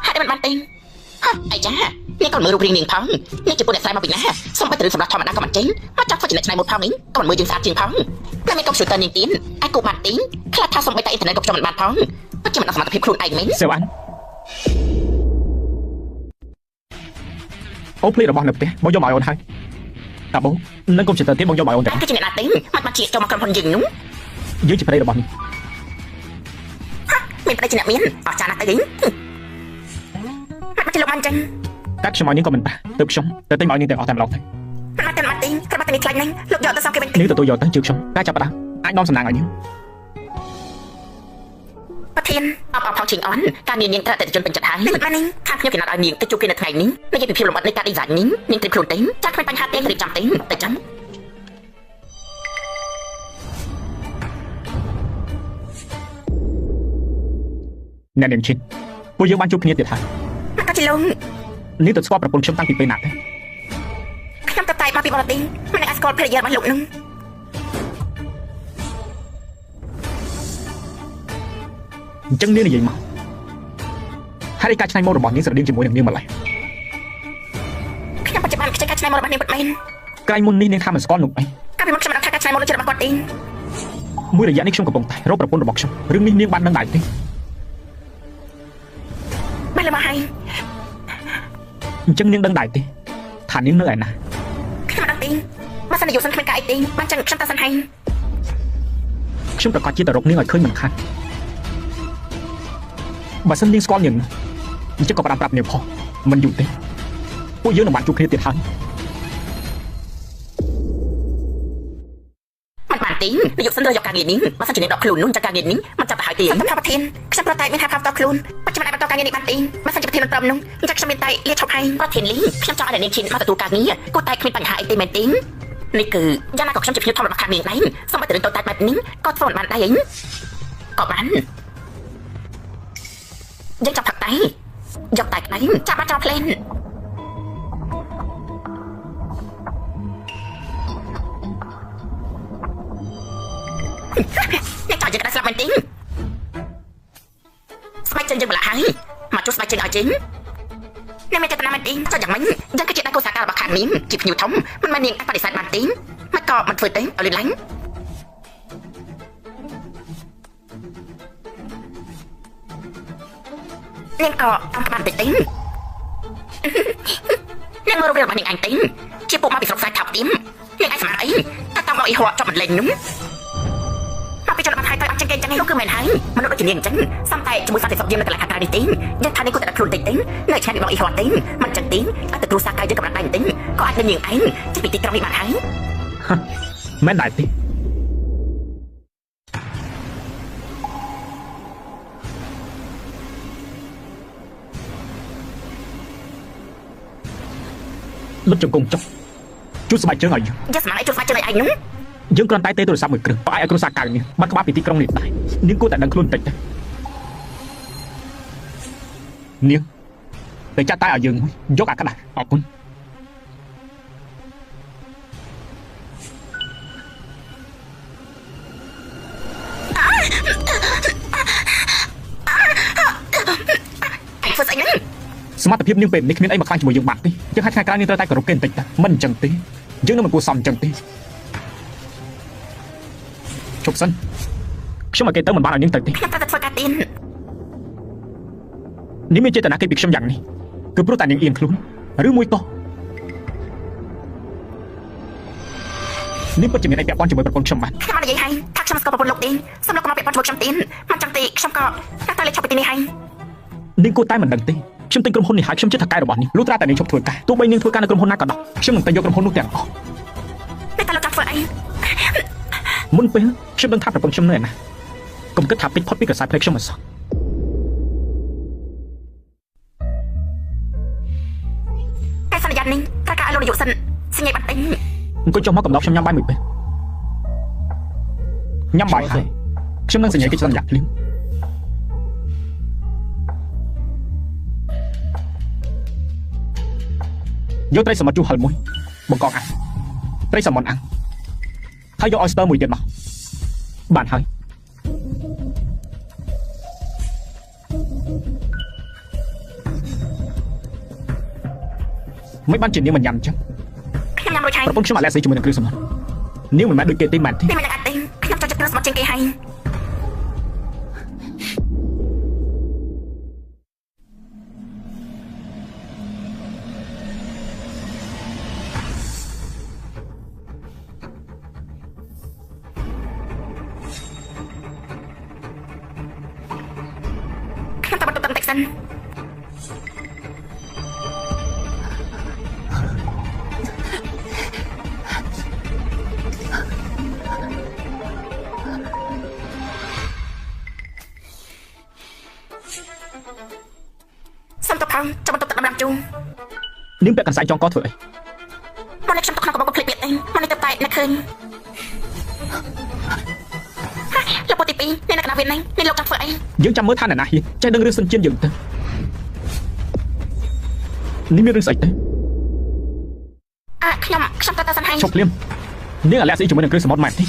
ហាក់តែមិនបានទេហ៎អីចាអ្នកក៏មើលរូបរាងនាងផងអ្នកជាពួកអ្នកស្រាយមកពីណាសូម្បីតែរឿងសម្រាប់ធម្មតាក៏មិនចេញមកចាប់ធ្វើជាអ្នកឆ្នៃម៉ូដផងនេះក៏មិនមើលយើងស្អាតជាងផងតែមានកុំព្យូទ័រនាងទៀតអាចគូបានទេខ្លះថាសូម្បីតែអ៊ីនធឺណិតក៏ខ្ញុំមិនបានផងពិតជាមិនដឹងសមត្ថភាពខ្លួនឯងមែន សេវ៉ាន់អូភ្លេរបស់នៅផ្ទះបងយកមកឲ្យអូនហើយតាបងនឹងកុំព្យូទ័រទៀតបងយកមកឲ្យអូនទៅ គឺជាអ្នកណាទេមកបាត់ជាចូលមកក្រុមហ៊ុនយើងនោះ យើងជាប្តីរបស់នេះ មានប្តីជាអ្នកមានអស្ចារ្យណាស់ទៅវិញមកទៅលោកបានចឹង កាត់ខ្ញុំឲ្យនាងក៏មិនប៉ះទៅខ្ញុំទៅទិញមកឲ្យនាងទាំងអស់តែម្ដងទៅ មកទៅមកទីក្របទៅនេះខ្លាចណាស់លោកយកទៅសងគេវិញ នាងទទួលយកទៅជឿខ្ញុំការចាប់ផ្ដើមអាចនាំសំណាងឲ្យនាង ប្រធានអបផងឈិងអនការងារនាងត្រូវតែជនពេញចិត្តហើយមិនបាននាងខាងខ្ញុំគេណាត់ឲ្យនាងទៅជួបគេនៅថ្ងៃនេះនិយាយពីភាពលំបាត់នៃការឌីហ្សាញនាងត្រៀមខ្លួនទេចាស់គ្មានបញ្ហាទេរៀបចំទេទៅចាំ អ្នកនាងឈិនពួកយើងបានជួបគ្នាទៀតហើយ មកក៏ជាលោក នាងទៅស្គាល់ប្រពន្ធខ្ញុំតាំងពីពេលណាទេ ខ្ញុំទៅតែមកពីបរទេសមិនអាចស្គាល់ភរិយារបស់លោកនឹង ចឹងនាងនិយាយមកហើយការឆ្នៃម៉ូដរបស់នាងស្រដៀងជាមួយនឹងនាងម្ល៉េះ ខ្ញុំបច្ចុប្បន្នខ្ចីការឆ្នៃម៉ូដរបស់នាងពិតមែន ក្រែងមុននេះនាងថាមិនស្គាល់នោះអី កាលពីមុនខ្ញុំមិនដឹងថាការឆ្នៃម៉ូដជារបស់គាត់ទេ មួយរយៈនេះខ្ញុំកំពុងតែរកប្រពន្ធរបស់ខ្ញុំរឿងនេះនាងបានដឹងដែរទេ បានលើមកហើយ អញ្ចឹងនាងដឹងដែរទេថានាងនៅឯណា ខ្ញុំមិនដឹងទេបើសិនជាយុសិនគ្មានការអីទេបានចឹងខ្ញុំតែសិនហើយ ខ្ញុំប្រកាសជាទៅរកនាងឲ្យឃើញមិនខានបើសិននាងស្គាល់នាងអញ្ចឹងក៏បានប្រាប់នាងផងមិនយូរទេពួកយើងនឹងបានជួបគ្នាទៀតហើយ មិនបានទេនាងយុសិនរើយកការងារនេះបើសិនជានាងដកខ្លួននោះចាការងារនេះមិនចាប់ទៅហើយទេខ្ញុំថាប្រធានខ្ញុំប្រតែមានថាផាវតខ្លួនបច្ចុប្បន្នអាចបន្តការងារនេះបានទេបើសិនជាប្រធានមិនព្រមនោះអញ្ចឹងខ្ញុំមានតែលាឈប់ហើយប្រធានលីខ្ញុំចង់ឲ្យនាងឈិនមកទទួលការងារគួរតែគ្មានបញ្ហាអីទេមែនទេនេះគឺយ៉ាងណាក៏ខ្ញុំជាភ្ញៀវធំរបស់ខាងនាងដែរសូមឲ្យទៅរឿងតូចតាចបែបនេះក៏ធ្វើមិនបានដែរក៏បានយើងចាប់ផឹកតែយកតែក្តីចាប់មកចោលភ្លែនអ្នកចោលយើងក្តីស្លាប់មែនទេស្បែកជើងយើងម្ល៉េះហើយមកជួសស្បែកជើងឲ្យជើងអ្នកមានចេតនាមែនទេចោលយ៉ាងម៉េចយ៉ាងគឺជាដៃគូសហការរបស់ខាងនាងជាភ្ញៀវធំមិនមែននាងអាចបដិសេធបានទេមិនក៏មិនធ្វើទេឲ្យលឿនឡើងនាងក៏តាមក្បាលតិចទេនាងមើលរូបរាងរបស់នាងអញទេជាពួកមកពីស្រុកខ្សែថាប់ទៀមនាងអាចសម្រាប់អីតែតាមមកអីហួរចប់មិនលេងនោះមកពីជនបទហើយទៅអត់ចឹងគេចឹងនេះគឺមិនហើយមនុស្សដូចជានាងអញ្ចឹងសំតែជាមួយសន្តិសុខយើងនៅកន្លែងខាងក្រៅនេះទេយើងថានាងគួរតែដាក់ខ្លួនតិចទេនៅឆ្ងាយពីបងអីហួរទេមិនចឹងទេអាចទៅគ្រូសាកាយយើងកម្រិតដៃទេក៏អាចនឹងនាងឯងជិះពីទីក្រុងនេះបានហើយ មែនដែរទេលុតជង្គង់ចុះជួសស្បែកជើងឲ្យយើង យកស្មានឲ្យជួសស្បែកជើងឲ្យឯងនោះ យើងគ្រាន់តែទេទូរស័ព្ទមួយគ្រឿងក៏អាចឲ្យគ្រូសាកៅនេះបាត់ក្បាលពីទីក្រុងនេះដែរនាងគួរតែដឹងខ្លួនតិចទេនាងទៅចាត់តែឲ្យយើងយកអាក្តារអរគុណសមត្ថភាពនាងពេលនេះគ្មានអីមកខ្លាំងជាមួយយើងបាត់ទេយើងហាត់ថ្ងៃក្រោយនាងត្រូវតែគោរពគេបន្តិចតែមិនអញ្ចឹងទេយើងនឹងមិនគួរសមអញ្ចឹងទេជប់សិនខ្ញុំឲ្យគេទៅមិនបានឲ្យនាងទៅទេ ខ្ញុំតែធ្វើការទៀន នាងមានចេតនាគេពីខ្ញុំយ៉ាងនេះគឺព្រោះតែនាងអៀនខ្លួនឬមួយក៏នាងពិតជាមានអីពាក់ព័ន្ធជាមួយប្រពន្ធខ្ញុំបាន ខ្ញុំបាននិយាយហើយថាខ្ញុំស្គាល់ប្រពន្ធលោកទេសូមលោកកុំមកពាក់ព័ន្ធជាមួយខ្ញុំទៀនមិនចឹងទេខ្ញុំក៏តែលេចឈប់ពីទីនេះហើយ នាងគួរតែមិនដឹងទេខ្ញុំទិញក្រុមហ៊ុននេះហើយខ្ញុំជាថៅកែរបស់នាងលុះត្រាតែនាងឈប់ធ្វើការទោះបីនាងធ្វើការនៅក្រុមហ៊ុនណាក៏ដោយខ្ញុំនឹងទៅយកក្រុមហ៊ុននោះទាំងអស់ តែលោកចង់ធ្វើអី មុនពេលខ្ញុំដឹងថាប្រពន្ធខ្ញុំនៅឯណាកុំគិតថាពេចផុតពីកសែភ្នែកខ្ញុំមិនសោះ តែសន្យានេះត្រូវការឲ្យលោកនាយកសិនសញ្ញាបាត់ទិញ អង្គុយចុះមកកំដៅខ្ញុំញ៉ាំបាយមួយពេលញ៉ាំបាយហើយខ្ញុំនឹងសញ្ញាកិច្ចសន្យាភ្លាមយកត្រីសមុទ្រជូរហិលមួយបង្កងអាំងត្រីសមុទ្រអាំងហើយយក oyster មួយទៀតមកបានហើយមិនបានជានាងមិនញ៉ាំអញ្ចឹង ខ្ញុំញ៉ាំរួចហើយ ប្រពន្ធខ្ញុំអាឡែស៊ីជាមួយនឹងគ្រឿងសមុទ្រនាងមិនមែនដូចគេទេមែនទេ នេះមិនអាចទេខ្ញុំចូលចិត្តគ្រឿងសមុទ្រជាងគេហើយ ខ្ញុំតែបន្ទប់តាំងតិចសិន សុំទៅផងចាំបន្ទប់ទឹកដំណាំជូរ នាងពាក់កន្សែងចងកធ្វើអី មកនេះខ្ញុំទៅក្នុងកាបូបឃ្លីបទៀតទេមកនេះទៅតែនឹកឃើញលោកពូទី2នេះនៅកណ្ដាលវិញនេះលោកចង់ធ្វើអី យើងចាំមើលថាអ្នកណាហ៊ានចេះដឹងរឿងសិនជៀនយើងទៅនេះមានរឿងស្អីទេ ខ្ញុំទៅសិនហើយ ឈប់ភ្លាមនាងអាឡែស៊ីជាមួយនឹងគ្រឿងសមុទ្រមែនទេ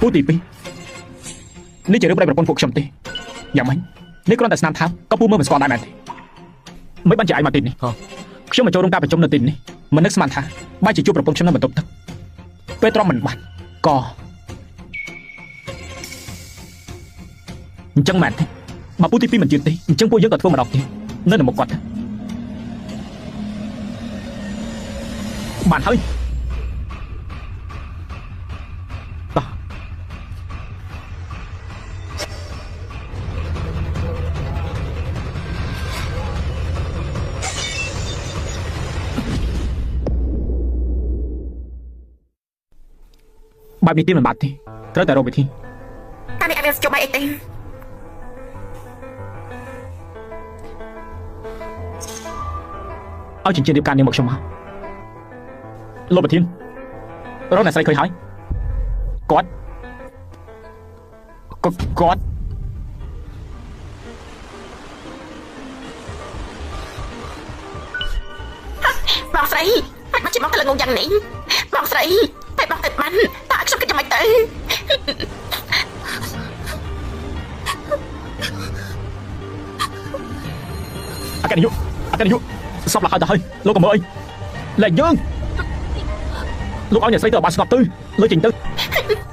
ពូទី2 នេះជារឿងប្រពន្ធពួកខ្ញុំទេយ៉ាងម៉េចនេះគ្រាន់តែស្នាមថើបក៏ពូមើលមិនស្គាល់ដែរមែនទេមិនបានជាឯងមកទីនេះខ្ញុំមកចូលរួមការប្រជុំនៅទីនេះមិននឹកស្មានថាបែរជាជួបប្រពន្ធខ្ញុំនៅបន្ទប់ទឹកពេលទ្រាំមិនបានក៏អញ្ចឹងមែនទេបើពូទី2មិនជឿទេអញ្ចឹងពួកយើងក៏ធ្វើម្ដងទៀតនៅមុខគាត់បានហើយតោះបែបនេះទៀតមិនបាត់ទេត្រូវតែរកវិធីតានេះអត់មានចុះបាយអីទេឲ្យចិញ្ចៀនរៀបការនាងមកខ្ញុំមកលោកប្រធានរកអ្នកស្រីឃើញហើយគាត់បងស្រីមិនមកជាមកកលងយ៉ាងនេះបងស្រីតែបងទៅបានតើខ្ញុំគិតយ៉ាងម៉េចទៅអគ្គនាយកសពលហើយទៅហើយលោកក៏មើលអីលែងយើងលោកឲ្យអ្នកស្រីទៅបានស្ងប់ទៅលើចេញទៅ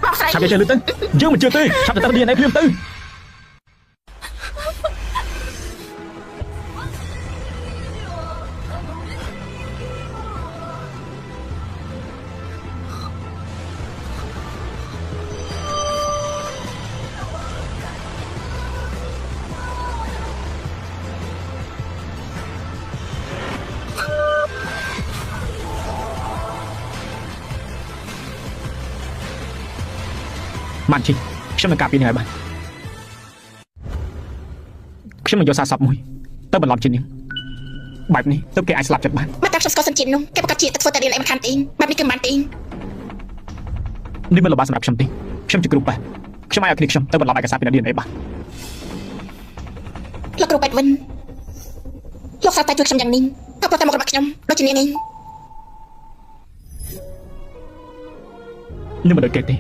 បងស្រីឆាប់ចេះលឺទៅយើងមិនជឿទេឆាប់ទៅDNAភ្លាមទៅបានជិះខ្ញុំនឹងការពារនាងឲ្យបានខ្ញុំនឹងយកសារស័ព្ទមួយទៅបន្លំជានាងបែបនេះទើបគេអាចស្លាប់ចិត្តបានមកតាខ្ញុំស្គាល់សិនជាតិនោះគេប្រកាសជាទឹកធ្វើតែរៀនអីមិនខានទេបែបនេះគឺបានទេនេះមិនលំបាកសម្រាប់ខ្ញុំទេខ្ញុំជាគ្រូពេទ្យខ្ញុំឲ្យគ្នាខ្ញុំទៅបន្លំឯកសារពី DNA បានលោកគ្រូពេទ្យវិញលោកសាស្ត្រតែជួយខ្ញុំយ៉ាងនេះក៏ប្រតែមករបស់ខ្ញុំដូចជានាងនេះនឹងមិនដូចគេទេ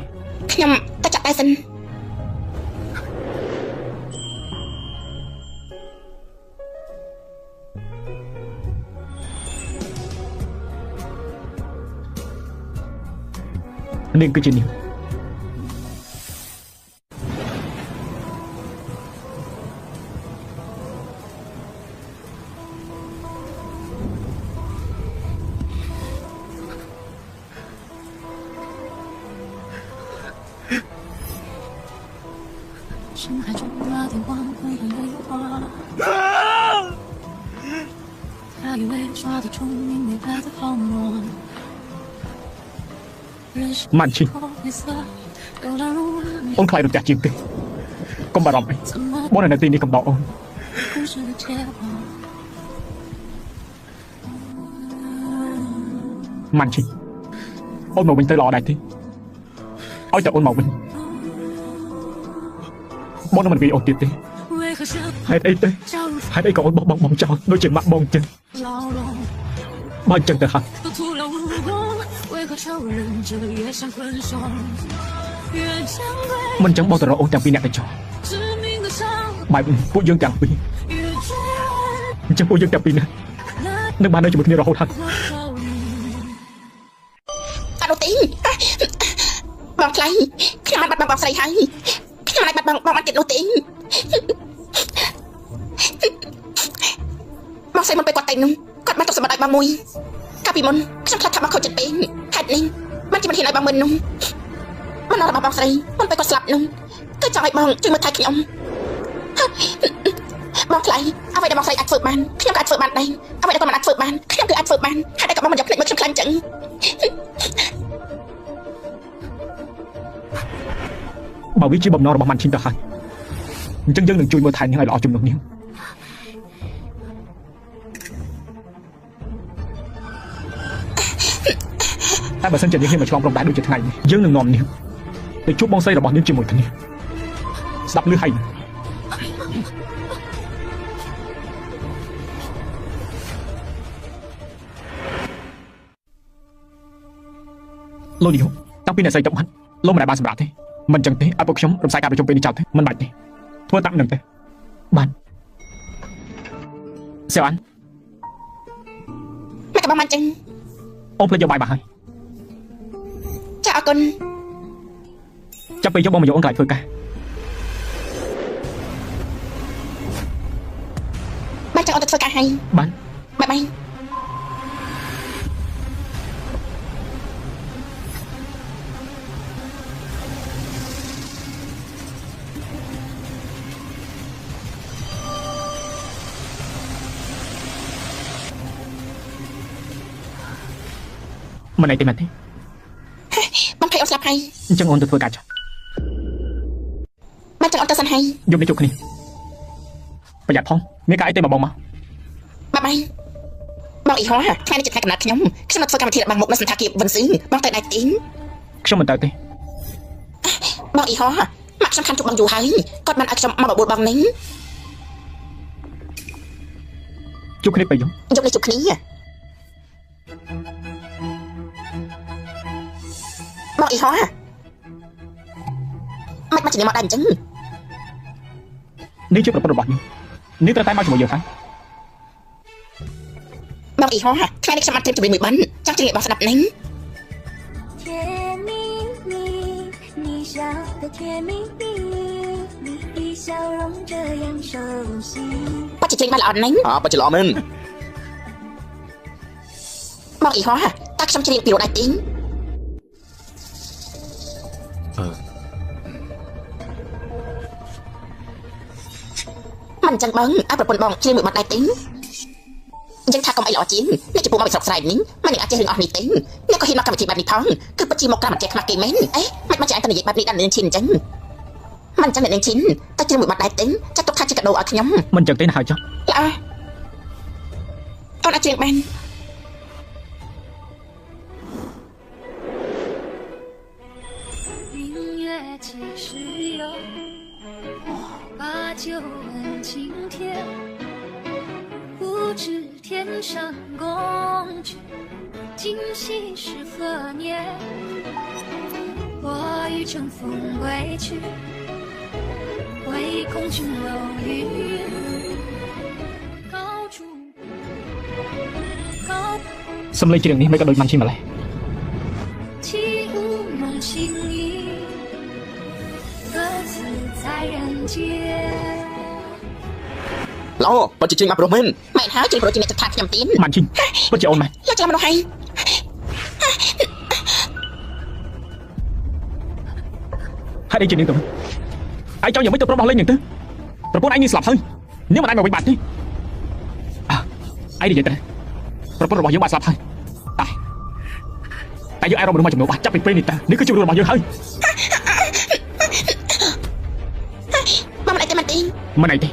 ខ្ញុំទៅចាក់តែសិននាងគឺជានាង深海中那天黄昏和月花，他以为抓得住明媚白的泡沫。曼青អូនខ្លាចរត់ចាស់ជាងទេកុំបារម្ភអីបងនៅទីនេះកំដរអូនម៉ាន់ឈីអូនមកវិញទៅល្អដែរទេឲ្យតែអូនមកវិញបងនឹងមិនវាយអូនទៀតទេហេតុអីទេហេតុអីក៏អូនបោះបង់បងចោលដូចជាម៉ាក់បងចឹងបើអញ្ចឹងទៅហើយមិនចឹងបងទៅរកអូនទាំងពីរអ្នកទៅចោលបែបពួកយើងទាំងពីរអញ្ចឹងពួកយើងទាំងពីរនាក់នឹងបាននៅជាមួយគ្នារហូតហើយអត់ទេបងខ្លៃខ្ញុំបានបាត់បង់បងស្រីហើយខ្ញុំមិនអាចបាត់បង់បងបានទៀតនោះទេបងស្រីមិនពេលគាត់ទៅនោះគាត់បានទុកសម្បត្តិឲ្យបងមួយកាលពីមុនខ្ញុំខ្លាចថាបងខូចចិត្តពេកហេតុនេះមិនជាមិនហ៊ានឲ្យបងមិននោះមិនដល់របស់បងស្រីមិនពេលគាត់ស្លាប់នោះគឺចង់ឲ្យបងជួយមើលថែខ្ញុំបងខ្លៃអ្វីដែលបងស្រីអាចធ្វើបានខ្ញុំក៏អាចធ្វើបានដែរអ្វីដែលគាត់មិនអាចធ្វើបានខ្ញុំគឺអាចធ្វើបានហេតុតែគាត់មិនយកភ្នែកមើលខ្ញុំខ្លាំងចឹងបើវាជាបំណងរបស់ម៉ាន់ឈីងទៅហើយអញ្ចឹងយើងនឹងជួយមើលថែនាងឲ្យល្អជំនួសនាងតែបើសិនជានាងហ៊ានមកឆ្លងព្រំដែនដូចជាថ្ងៃនេះយើងនឹងនាំនាងទៅជួបបងស្រីរបស់នាងជាមួយគ្នាស្ដាប់ឮហើយលោកនាងតាំងពីអ្នកស្រីទៅបាត់លោកមិនដែលបានសម្រាប់ទេ មិនចឹងទេអត់ពួកខ្ញុំរំសាយការប្រជុំពេលនេះចោលទេមិនបាច់ទេធ្វើតាមនឹងទេបានសេវ៉ាន់ ម៉ែក៏បងមិនចឹង អូនភ្លេចយកបាយមកហើយ ចាអរគុណ ចាប់ពេលយកបងមកយកអូនកន្លែងធ្វើការ ម៉ែចង់អត់ទៅធ្វើការហើយ បាន បាយបាយ មិនអីទេមែនទេ បងភ័យអត់ស្លាប់ហើយ អញ្ចឹងអូនទៅធ្វើការចុះ ម៉ែចង់អត់ទៅសិនហើយ យប់នេះជួបគ្នាប្រយ័ត្នផងមានការអីទេមកបងមក បាយបាយបងអ៊ីហោថ្ងៃនេះជាថ្ងៃកំណត់ខ្ញុំមកធ្វើកម្មវិធីរបស់មុខនៅសន្តាគារវិនស៊ឺបងទៅដៃទីង ខ្ញុំមិនទៅទេ បងអ៊ីហោម៉ាក់ខ្ញុំខាន់ជួបបងយូរហើយគាត់បានឲ្យខ្ញុំមកបបួលបងនេះ ជួបគ្នាពេលយប់ យប់នេះជួបគ្នាបងអ៊ីហោមិនជាមកដែរអញ្ចឹង នេះជាប្រពន្ធរបស់យើងនេះត្រូវតែមកជាមួយយើងហើយ បងអ៊ីហោថ្ងៃនេះខ្ញុំអត់ត្រៀមជំនាញមួយបានចង់ជម្រាបបងស្ដាប់នេះ 甜蜜蜜，你笑的甜蜜蜜，你的笑容这样熟悉。 បាត់ជាជើងបានល្អណាស់ បាច់ច្រឡំមែន បងអ៊ីហោតើខ្ញុំជម្រាបពីរដៃទីងមិនអញ្ចឹងបងឲ្យប្រពន្ធបងជឿមួយបាត់ដៃទីងអញ្ចឹងថាកុំអីល្អជាងអ្នកចំពោះមកពីស្រុកស្រែនេះមិននឹងអាចចេះរឿងអស់នេះទេអ្នកក៏ហ៊ានមកកម្មវិធីបែបនេះផងគឺពិតជាមកកម្មវិធីខ្មាស់គេមែនអេមិនអាចទៅនិយាយបែបនេះដល់នាងឈិនអញ្ចឹងមិនអញ្ចឹងអ្នកនាងឈិនតែជឿមួយបាត់ដៃទីងចាត់ទុកថាជាកាដូឲ្យខ្ញុំ មិនអញ្ចឹងទេណាហើយចុះ ល្អអូនអាចជឿបាន 明月几时有？把酒问青天。不知天上宫阙，今夕是何年？我欲乘风归去，唯恐琼楼玉宇。高处高。 សំឡេងច្រៀងនេះមិនក៏ដូចមិនឈីម្លេះ 起舞梦情意，各自在人间。 ល្អបាច់ជាជើងមកប្រុសមែន មែនហើយជាប្រូជាអ្នកថាខ្ញុំទៀត មិនឈីពិតជាអូនមែន យកចាំមនុស្សហើយ ហេតុអីជានាងទៅឯងចង់យ៉ាងម៉េចទៅប្រុសដោះលេងនាងទៅប្រពន្ធឯងនេះស្លាប់ហើយនាងមិនអាចមកវិញបាត់ទេឯងនិយាយទៅប្រពន្ធរបស់យើងបានស្លាប់ហើយតែយើងអាចរកមនុស្សមកជំនួសបានចាប់ពីពេលនេះតើនេះគឺជារឿងរបស់យើងហើយ បងមិនអីទេមិនទី មិនអីទេ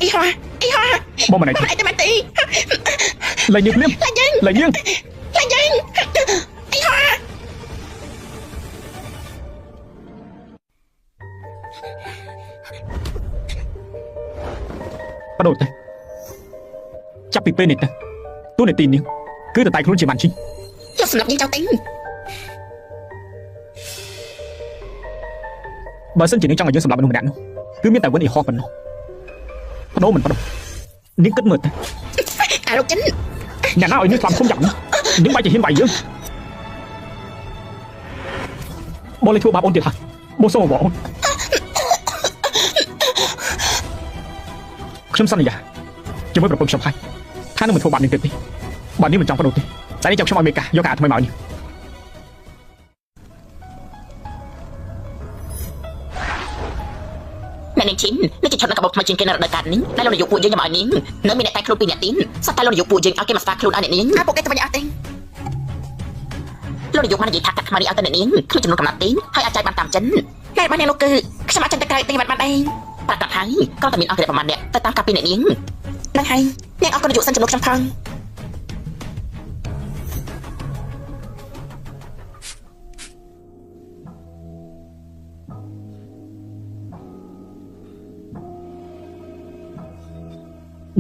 អ៊ីហោអ៊ីហោ បងមិនអីទេ អីទេមិនទី លេងយើងភ្លាម ឡើងយើង លេងយើង ឡើងយើងអ៊ីហោ បដូរទៅចាប់ពីពេលនេះទៅទូនាទីនាងគឺតែខ្លួនជាបានឈី យកសម្រាប់យើងចោលទី បើសិនជានាងចង់ឲ្យយើងសម្លាប់មនុស្សម្នាក់នោះគឺមានតែវិនអ៊ីហោប៉ុណ្ណោះបដូរមិនបដូរនាងគិតមើលទៅ អាលោកចិន អ្នកណាឲ្យនាងស្លាប់ខ្ញុំយ៉ាងនេះនាងបាច់ជាហ៊ានវាយយើងបងលេងធ្វើបាបអូនទៀតហើយបងសូមបងអូនខ្ញុំសន្យាជាមួយប្រពន្ធខ្ញុំហើយថានឹងមិនធ្វើបាបនាងទៀតទេបើនាងមិនចង់បដូរទេតែនេះចង់ខ្ញុំឲ្យមេកាយកការថ្មីមកឲ្យនាង អ្នកនាងឈិននេះជាឈុតនៅកាបូបថ្មីជាងគេនៅរដូវកាលនេះដែលលោកនាយកពួកយើងយកមកឲ្យនាងនៅមានអ្នកតែខ្លួនពីរអ្នកទៀតសោះតែលោកនាយកពួកយើងឲ្យគេមកស្វាខ្លួនឲ្យអ្នកនាងពួកគេទៅវិញអត់ទេលោកនាយកបាននិយាយថាកាត់ថ្មនេះឲ្យទៅអ្នកនាងគឺចំនួនកំណត់ទីហើយអាចចាយបានតាមចិនតែបានអ្នកនោះគឺខ្ញុំអាចចាយទៅក្រៅទីបានដែរប្រកាសហើយក៏តែមានអង្គរប្រមាណអ្នកទៅតាមការពីអ្នកនាងនឹងហើយអ្នកអរគុណនាយកសិនចំនួនខ្ញុំផង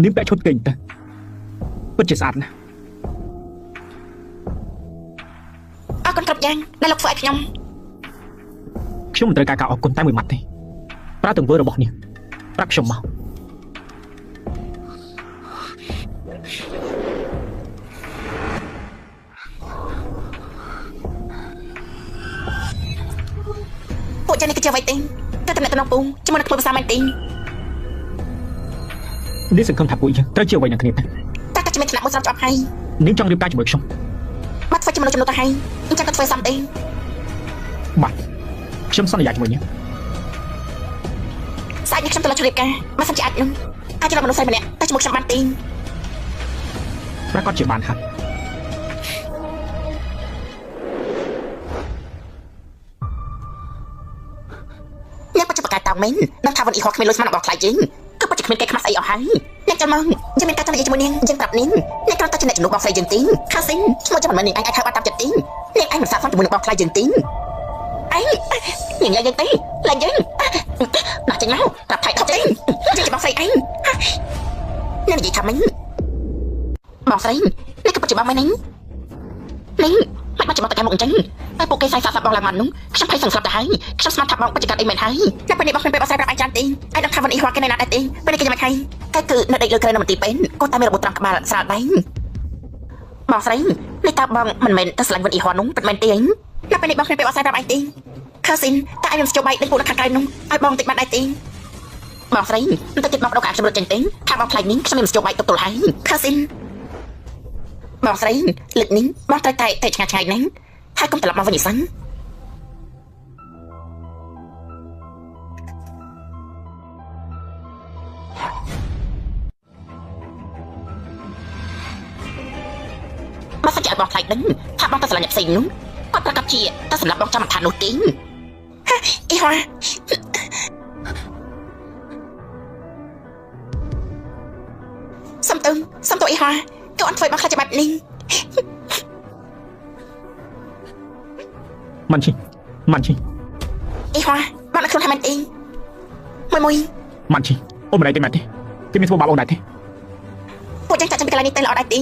នាងពាក់ឈុតគេងទៅពិតជាស្អាតណាស់ អរគុណគ្រប់យ៉ាងដែលលោកធ្វើឲ្យខ្ញុំ ខ្ញុំមិនត្រូវការការអរគុណតែមួយម៉ាត់ទេប្រើទង្វើរបស់នាងប្រាប់ខ្ញុំមក ពួកចានេះគឺជាអ្វីទេតែតំណែងពូជាមួយនឹងធ្វើភាសាមែនទេ នាងសង្ឃឹមថាពួកយើងត្រូវជាអ្វីនឹងគ្នាទេ តែក៏ជាមានឋានៈមួយស្រាប់ច្បាប់ហើយ នាងចង់រៀបការជាមួយខ្ញុំ បាត់ធ្វើជាមនុស្សចំនួនទៅហើយអញ្ចឹងក៏ធ្វើសំទេ បាទខ្ញុំសន្យាជាមួយនាង ស្អែកនេះខ្ញុំទៅលើជ្រាបការបើសិនជាអាចនឹងអាចរកមនុស្សស្រីម្នាក់តែជាមួយខ្ញុំបានទេ ប្រកាសជាបានហើយ អ្នកបច្ចុប្បន្នតោងមែននឹងថាវ៉ាន់អ៊ីហោគ្មានលុយស្មានរបស់ខ្លាយជាងគឺបច្ចុប្បន្នគ្មានគេខ្មាស់ស្អីអស់ហើយអ្នកចាំមកយើងមានការទៅនិយាយជាមួយនាងយើងប្រាប់នាងអ្នកគ្រាន់តែជាអ្នកជំនួសបងស្រីយើងទេខាស៊ីនឈ្មោះចាំមិននាងអាចហៅបានតាមចិត្តទេនាងអាចមិនសាកសមជាមួយនឹងបងខ្លាយយើងទេអញនាងឡើងយើងទេឡើងយើងណាស់ចេញមកប្រាប់ថៃថប់ចេញយើងជាបងស្រីអញអ្នកនិយាយថាម៉េចបងស្រីនេះគឺបច្ចុប្បន្នមែននេះនេះមិនបាច់ចាំមកតែមកអញ្ចឹងតែពួកគេសាយសាប់បងឡើងមកនោះខ្ញុំភ័យសង្ស័យទៅហើយខ្ញុំស្មានថាបងបច្ចុប្បន្នអីមែនហើយតែពេលនេះបងខ្ញុំពេលបស្រាយប្រាប់អញចាំទេឯដល់ថាវ៉ាន់អ៊ីហោគេនៅណាដែរទេពេលនេះគេយ៉ាងម៉េចហើយតែគឺនៅដេកលើក្រែនៅមន្ទីរពេទ្យគាត់តែមានរបួសត្រង់ក្បាលស្រាលដៃបងស្រីនេះតើបងមិនមែនទៅស្រឡាញ់វ៉ាន់អ៊ីហោនោះពិតមែនទេអញតែពេលនេះបងខ្ញុំពេលបស្រាយប្រាប់អញទេខាស៊ីនតែអញមិនស្ជប់បាយដូចពួកនៅខាងក្រៅនោះឲ្យបងតិចបានដែរទេបងស្រីមិនទៅទៀតបងបដូរកាខ្ញុំរត់ចេញទេថាបងផ្លែកនេះខ្ញុំមិនស្ជប់បាយទប់ទល់ហើយខាស៊ីនបងស្រីលឹកនេះបងត្រូវតែឆ្ងាយឆ្ងាយណាស់ហើយកុំត្រឡប់មកវិញសិនមកសិនជាឲ្យបងខ្លាចដឹងថាបងទៅស្រឡាញ់អ្នកផ្សេងនោះគាត់ប្រកាសជាទៅសម្រាប់បងចាំមិនខាននោះទេអីហ៎សំទៅអីហ៎ក៏អត់ធ្វើបងខ្លាចបែបនេះ មិនឈី អីហ៎បងនៅខ្លួនថាមែនទេមួយ មិនឈីអូនមិនដែរទេមែនទេគេមានធ្វើបាបអូនដែរទេ ពួកចឹងចាក់ចេញពីកន្លែងនេះទៅល្អដែរទេ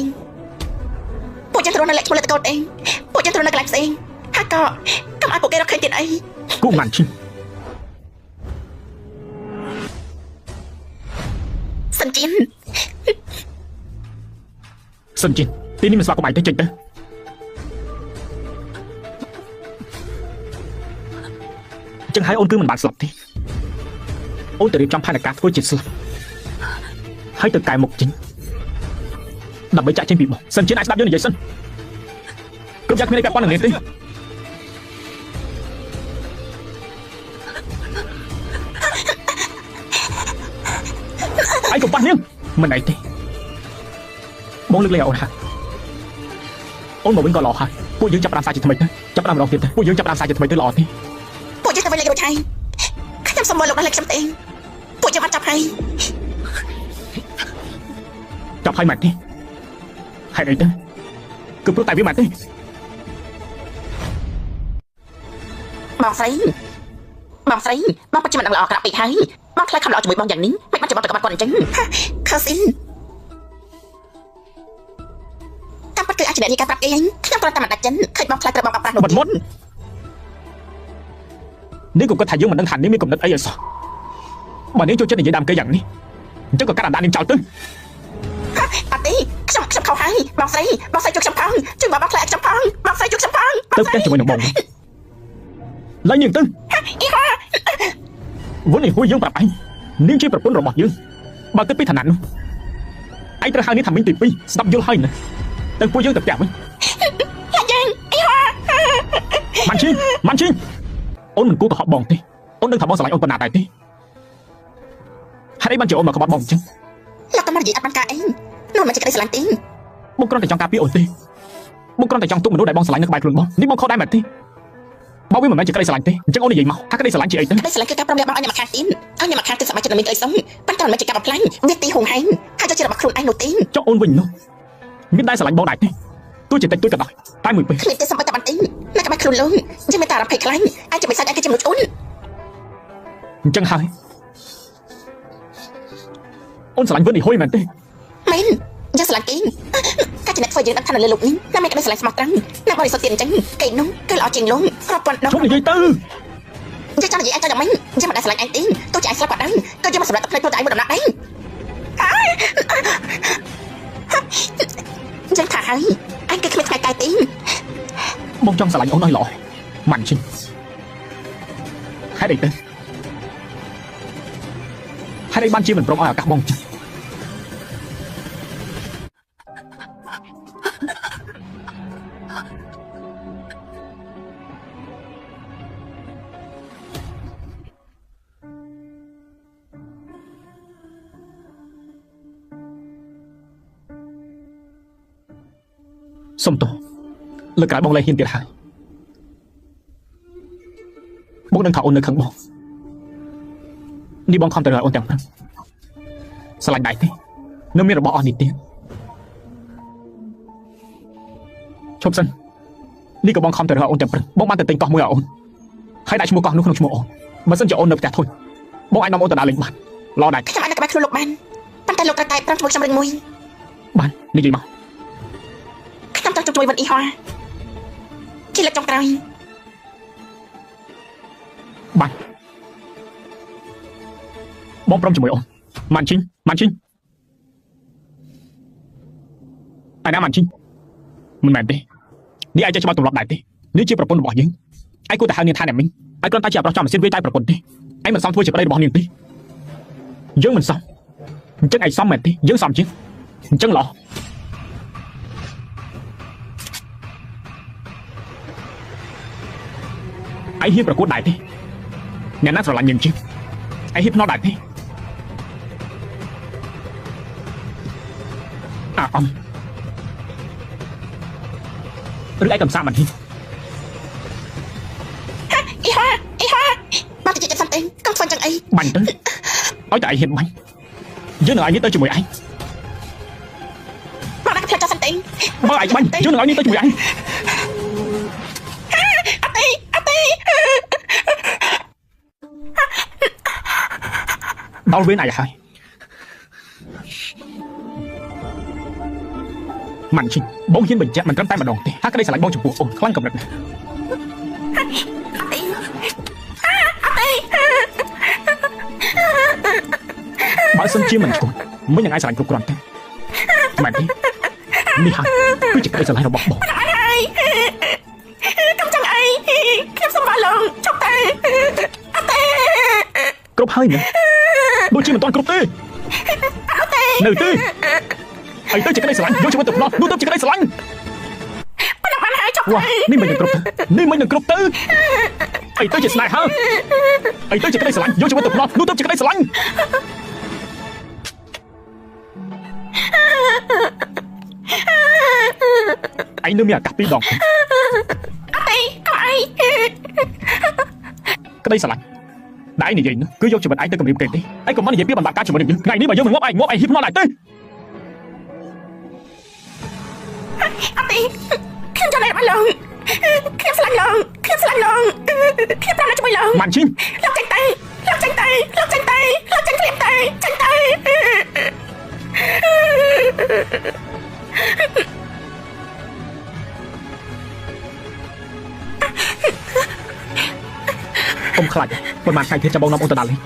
ពួកចឹងទៅនៅលេខឈ្មោះលើតកូនអីពួកចឹងទៅនៅកន្លែងផ្សេងហើយក៏កុំឲ្យពួកគេរកឃើញទៀតអី គូមិនឈី សិនជៀន សិនជិនទីនេះមិនស្វាគមន៍ឯងទេចេញទៅចឹងហើយអូនគឺមិនបានស្លាប់ទេអូនទៅរៀបចំផែនការធ្វើជាស្លាប់ហើយទៅកែមុខចេញដើម្បីចាក់ចេញពីបងសិនជិនអាចស្ដាប់យើងនិយាយសិនគ្រប់យ៉ាងគ្មានអីពាក់ព័ន្ធនឹងនេះទេឯងក៏ប៉ះនាងមិនអីទេបងលើកលែងអូនហើយអូនមកវិញក៏ល្អហើយពួកយើងចាប់ផ្ដើមសាជាថ្មីទៅចាប់ផ្ដើមម្ដងទៀតទៅពួកយើងចាប់ផ្ដើមសាជាថ្មីទៅល្អទេ ពួកយើងទៅវិញលេខរួចហើយខ្ញុំសុំមើលលោកដល់លេខខ្ញុំទេពួកយើងបានចាប់ហើយ ចាប់ហើយមែនទេហេតុអីទៅគឺព្រោះតែវាមែនទេ បងស្រីបងបច្ចុប្បន្ននឹងល្អក្រាក់ពេកហើយបងខ្លាចខំល្អជាមួយបងយ៉ាងនេះមិនបាច់ចាំបងទៅក្បាត់គាត់អញ្ចឹងខាស៊ីនតាមពិតគឺអាចជាអ្នកការប្រាប់គេខ្ញុំគ្រាន់តែមិនដាច់ចិនឃើញបងខ្លាចត្រូវបងបាត់ប្រាស់នោះ មុននេះក៏គាត់ថាយើងមិនដឹងថានេះមានកំណត់អីឲ្យសោះបើនេះចូលចិត្តនិយាយដើមគេយ៉ាងនេះអញ្ចឹងក៏កាត់អាដាននាងចោលទៅអត់ទេខ្ញុំខុសហើយបងស្រីជួយខ្ញុំផងជួយបងខ្លាចខ្ញុំផងបងស្រីជួយខ្ញុំផង ទៅផ្ទះជាមួយនឹងបងឡើងនាងទៅ អីហ៎ វុននេះហួយយើងប្រាប់ឯងនាងជាប្រពន្ធរបស់យើងបើគិតពីឋានៈនោះឯងត្រូវហៅនាងថាមីងទី2ស្ដាប់យល់ហើយណាទៅពួកយើងទៅផ្ទះវិញយើងអីហ៎ មិនឈីអូនមិនគួរកុហកបងទេអូនដឹងថាបងស្រឡាញ់អូនប៉ុណ្ណាដែរទេហេតុអីបានជាអូនមកក្បត់បងអញ្ចឹង លោកក៏មកនិយាយអត់បានការអីនោះមិនជាក្តីស្រឡាញ់ទេ បងគ្រាន់តែចង់ការពារអូនទេបងគ្រាន់តែចង់ទុកមនុស្សដែលបងស្រឡាញ់នៅក្បែរខ្លួនបងនេះបងខុសដែរមែនទេបើវាមិនមែនជាក្តីស្រឡាញ់ទេអញ្ចឹងអូននិយាយមកថាក្តីស្រឡាញ់ជាអីទៅ ក្តីស្រឡាញ់គឺការព្រមយកបងឲ្យអ្នកមកខាងទៀតឲ្យអ្នកមកខាងទៀតសមាជិកនឹងមានក្តីសុំប៉ុន្តែមិនមែនជាការបំផ្លាញវាទីហួងហែងហើយជារបស់ខ្លួនឯងនោះទេ ចុះអូនវិញនោះមានដែរស្រឡាញ់បងដែរទេទោះជាតិចតួចក៏ដោយតែមួយពេល គ្មានទេសំបីតែបានទេនៅក្បែរខ្លួនលោកជាមានតែអារម្មណ៍ភ័យខ្លាញ់អាចជាបិសាចអាចជាមនុស្សអូន អញ្ចឹងហើយអូនស្រឡាញ់វិននេះហួយមែនទេ មែនយើងស្រឡាញ់គេការចំណេះធ្វើយើងដឹងថានៅលើលោកនេះណាមានក្តីស្រឡាញ់ស្មោះត្រង់ណាបរិសុទ្ធទៀតអញ្ចឹងគេនោះគឺល្អជាងលោករាប់ពាន់ដង ជុំនិយាយទៅ យើងចង់និយាយអញចង់យ៉ាងម៉េចយើងមិនដែលស្រឡាញ់អញទេទោះជាអញស្លាប់ក៏ដោយក៏យើងមិនសម្រាប់ទឹកភ្លេចខ្លួនតែអញមួយដំណាក់ដែរយើងថាហើយអញគឺគ្មានថ្ងៃកាយទេ បងចង់ស្រឡាញ់អូនឲ្យល្អម៉ាន់ឈិញហេតុអីទៅហេតុអីបានជាមិនព្រមឲ្យឱកាសបងចឹងសុំទោសលើកក្រោយបងលែងហ៊ានទៀតហើយបងនឹងថាអូននៅខឹងបងនេះបងខំទៅរកអូនទាំងព្រឹកស្រឡាញ់ដែរទេនៅមានរបស់អស់នេះទៀតឈប់សិននេះក៏បងខំទៅរកអូនទាំងព្រឹកបងបានទៅទិញកោះមួយឲ្យអូនហើយដាក់ឈ្មោះកោះនោះក្នុងឈ្មោះអូនបើសិនជាអូននៅផ្ទះធុញបងអាចនាំអូនទៅដើរលេងបានល្អដែរ ខ្ញុំអាចនៅក្បែរខ្លួនលោកបានប៉ុន្តែលោកត្រូវតែប្រឹងធ្វើខ្ញុំរឿងមួយ បាននិយាយមក ខ្ញុំចង់ជួយវិនអ៊ីហោជាលើកចុងក្រោយ បានបងព្រមជាមួយអូនម៉ាន់ឈិញម៉ាន់ឈិញអាណាម៉ាន់ឈិញមិនមែនទេនេះអាចចេះច្បាស់ទម្លាប់ដែរទេនេះជាប្រពន្ធរបស់យើងឯងគួរតែហៅនាងថាអ្នកមីងឯងគ្រាន់តែជាប្រុសចំម៉ាស៊ីនវាយតែប្រពន្ធទេឯងមិនសមធ្វើជាប្តីរបស់នាងទេយើងមិនសមអញ្ចឹងឯងសមមែនទេយើងសមជាងអញ្ចឹងល្អ ឯងហ៊ានប្រកួតដែរទេអ្នកណាស្រឡាញ់យើងជាងឯងហ៊ានភ្នាល់ដែរទេអំឬឯងកំសាកមិនហ៊ាន អ៊ីហោមកទៅចិត្តសំទេកុំធ្វើចឹងអី បាញ់ទៅឲ្យតែឯងហ៊ានបាញ់យើងនឹងឲ្យនេះទៅជាមួយឯង មកដាក់ផ្លែចសំទេ បើឯងបាញ់យើងនឹងឲ្យនេះទៅជាមួយឯង អត់ទេ ដល់វេនឯងហើយម៉ាន់ឈិញបងហ៊ានបញ្ជាក់មិនត្រឹមតែម្ដងទេហើយក្តីស្រឡាញ់បងចំពោះអូនខ្លាំងកំណត់ណាស់បើសិនជាមិនឈួតមិននឹងឯងស្រឡាញ់គ្រប់គ្រាន់ទេមែនទេនេះហើយគឺជាក្តីស្រឡាញ់របស់បង កុំចឹងអីខ្ញុំសុំបានលោកចុះទៅអត់ទេ គ្រប់ហើយមែនដូចជាមិនទាន់គ្រប់ទេ អត់ទេ នៅទេអីទៅជាក្តីស្រឡាញ់យកជីវិតទៅផ្ដោះនោះទៅជាក្តីស្រឡាញ់ ប៉ុន្តែបានហើយចុះ វ៉ានេះមិននឹងគ្រប់ទៅនេះមិននឹងគ្រប់ទៅអីទៅជាស្នេហាអីទៅជាក្តីស្រឡាញ់យកជីវិតទៅផ្ដោះនោះទៅជាក្តីស្រឡាញ់ឯងនៅមានឱកាសពីរដង អត់ទេកុំអី ក្តីស្រឡាញ់ដែលឯងនិយាយនោះគឺយកជីវិតឯងទៅគំរាមគេទេឯងកុំមកនិយាយពីបណ្ដាការជាមួយនឹងយើងថ្ងៃនេះបើយើងមិនងាប់ឯងហ៊ានភ្នាល់ដែរទេ អត់ទេខ្ញុំចង់តែបានលោកខ្ញុំស្រឡាញ់លោកខ្ញុំស្រឡាញ់លោកខ្ញុំប្រំជួយលោក ម៉ាន់ឈិញ លោកចេញទៅលោកចេញទៅលោកចេញទៅលោកចេញគ្លៀមទៅចេញទៅ កុំខ្លាចប៉ុន្មានថ្ងៃទៀតចាំបងនាំអូនទៅដល់លេង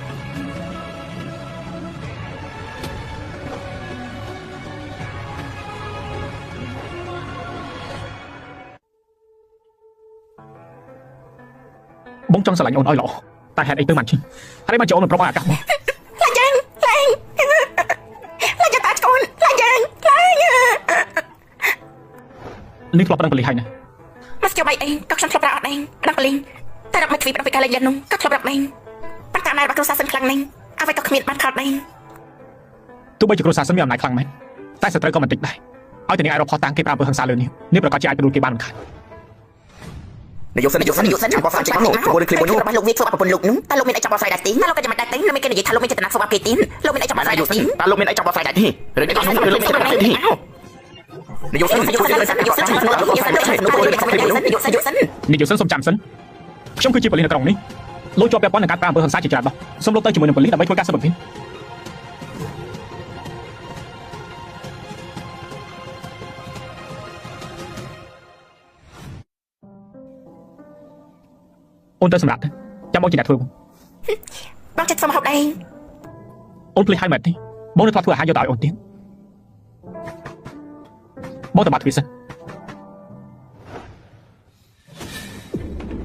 បងចង់ស្រឡាញ់អូនឲ្យល្អតែហេតុអីទៅម៉ាន់ឈិញហេតុអីបានជាអូនមិនព្រមឲ្យឱកាសបង ឡើងយើងឡើងយកតាឆ្កូនឡើងយើងឡើង នេះធ្លាប់ប្រឹងបលីហើយណា មកជួយអីក៏ខ្ញុំធ្លាប់ប្រាប់អត់ដែរដឹងបលីតែរកមកទ្វីបដល់ពីកាលេងនោះក៏ធ្លាប់ប្រាប់ដែរប៉ុន្តែអំណាចរបស់គ្រួសារសិនខ្លាំងណាស់អ្វីក៏គ្មានបានខត់ដែរ ទោះបីជាគ្រួសារសិនមានអំណាចខ្លាំងមែនតែសត្រូវក៏មិនតិចដែរឲ្យតែនាងអាចរកផុសតាំងគេប្រាប់អំពើហិង្សាលើនេះប្រកាសជាអាចទទួលគេបានមិនខាន នាយកសិនចាំបោះស្រាយចេញមកចូលគ្លីបមួយរបស់លោកវាធ្វើបាបប្រពន្ធលោកនោះតែលោកមានអីចាំបោះស្រាយដែរទេលោកក៏ចាំមិនដែរទេលោកមានគេនិយាយថាលោកមានចេតនាធ្វើបាបគេទេលោកមានអីចាំបោះស្រាយដែរទេតែលោកមានអីចាំបោះស្រាយដែរទេរឿងនេះខ្ញុំលោកមានចេតនាទេនាយកសិនសុំចាំសិនខ្ញុំគឺជាប៉ូលីសនៅក្រុងនេះលោកជាប់ពាក់ព័ន្ធនឹងការប្រាអំពើហិង្សាជាច្រើនដងសូមលោកទៅជាមួយនឹងប៉ូលីសដើម្បីធ្វើការស៊ើបអង្កេត អូនទៅសម្រាប់ទៅចាំបងជាអ្នកធ្វើ បងចិត្តធ្វើមកហូបដែរ អូនភ្លេចហើយមែនទេបងនឹងធ្វើអាហារយកទៅឲ្យអូនទៀតបងទៅបាត់ទ្វីសិន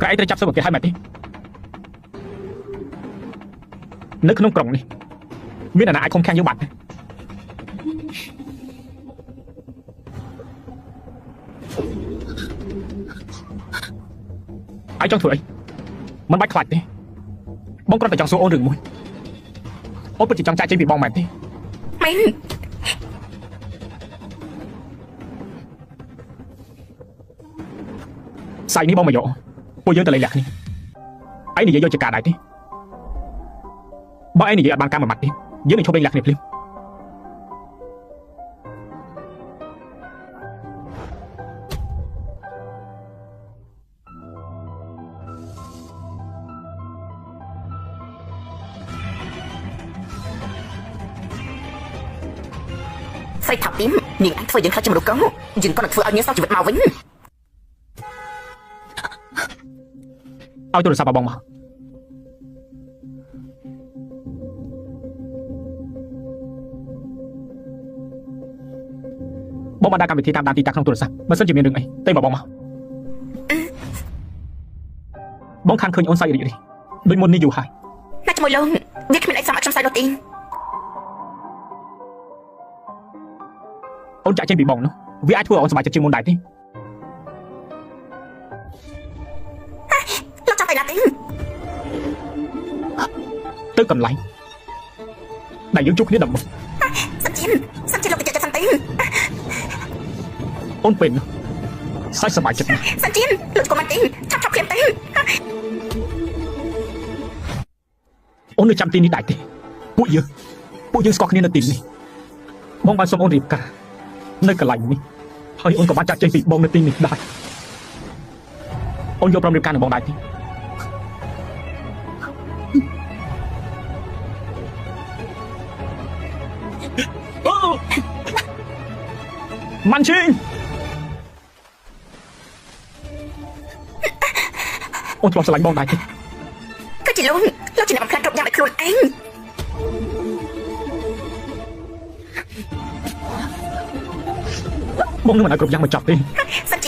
ក្រែងត្រូវចាប់សឹកគេហើយមែនទេនៅក្នុងក្រុងនេះមានអ្នកណាអាចខំខាំងយើងបាត់ទេអាចចង់ធ្វើអីមិនបាច់ខ្លាចទេបងគ្រាន់តែចង់សួរអូនរឿងមួយអូនពិតជាចង់ចាក់ចេញពីបងមែនទេ មែន សាច់នេះបងមកយកពួកយើងទៅលេងលាក់គ្នាឯងនិយាយយកជាការដែរទេបើឯងនិយាយអត់បានការមួយម៉ាត់ទេយើងនឹងឈប់លេងលាក់គ្នាភ្លាមស្រីថាពីមនាងអាចធ្វើយើងខ្លាចជំរុកកោយើងក៏នឹងធ្វើឲ្យនាងសោកជីវិតមកវិញ ឲ្យទូរស័ព្ទបងមកបងបានដាក់កម្មវិធីតាមដានទីតាំងក្នុងទូរស័ព្ទបើសិនជាមានរឿងអីទេមកបងមកបងខានឃើញអូនសើចរីករាយដូចមុននេះយូរហើយ ណាជាមួយលោកវាគ្មានអីសមឲ្យខ្ញុំសើចនោះទេ អូនចាក់ចេញពីបងនោះវាអាចធ្វើឲ្យអូនសប្បាយចិត្តជាងមុនដែរទេ លោកចង់ទៅណាទេ ទៅកន្លែងដែលយើងជួបគ្នាដំបូង សិនជាលោកទៅចិត្តសិនទេ អូនពេលនោះសើចសប្បាយចិត្តណាស់ សិនជាលោកក៏មិនទេឆាប់ភ្លាមទេ អូននៅចាំទីនេះដែរទេពួកយើងស្គាល់គ្នានៅទីនេះបងបានសុំអូនរៀបការនៅកន្លែងនេះហើយអូនក៏បានចាក់ចេញពីបងនៅទីនេះដែរអូនយកព្រមរៀបការនឹងបងដែរទេម៉ាន់ឈីងអូនឆ្លងឆ្លាញ់បងដែរទេ គឺជាលោកជាអ្នកបំផ្លាញគ្រប់យ៉ាងដោយខ្លួនឯង បងនឹងមិនឲ្យគ្រប់យ៉ាងមកចាប់ទេ សិន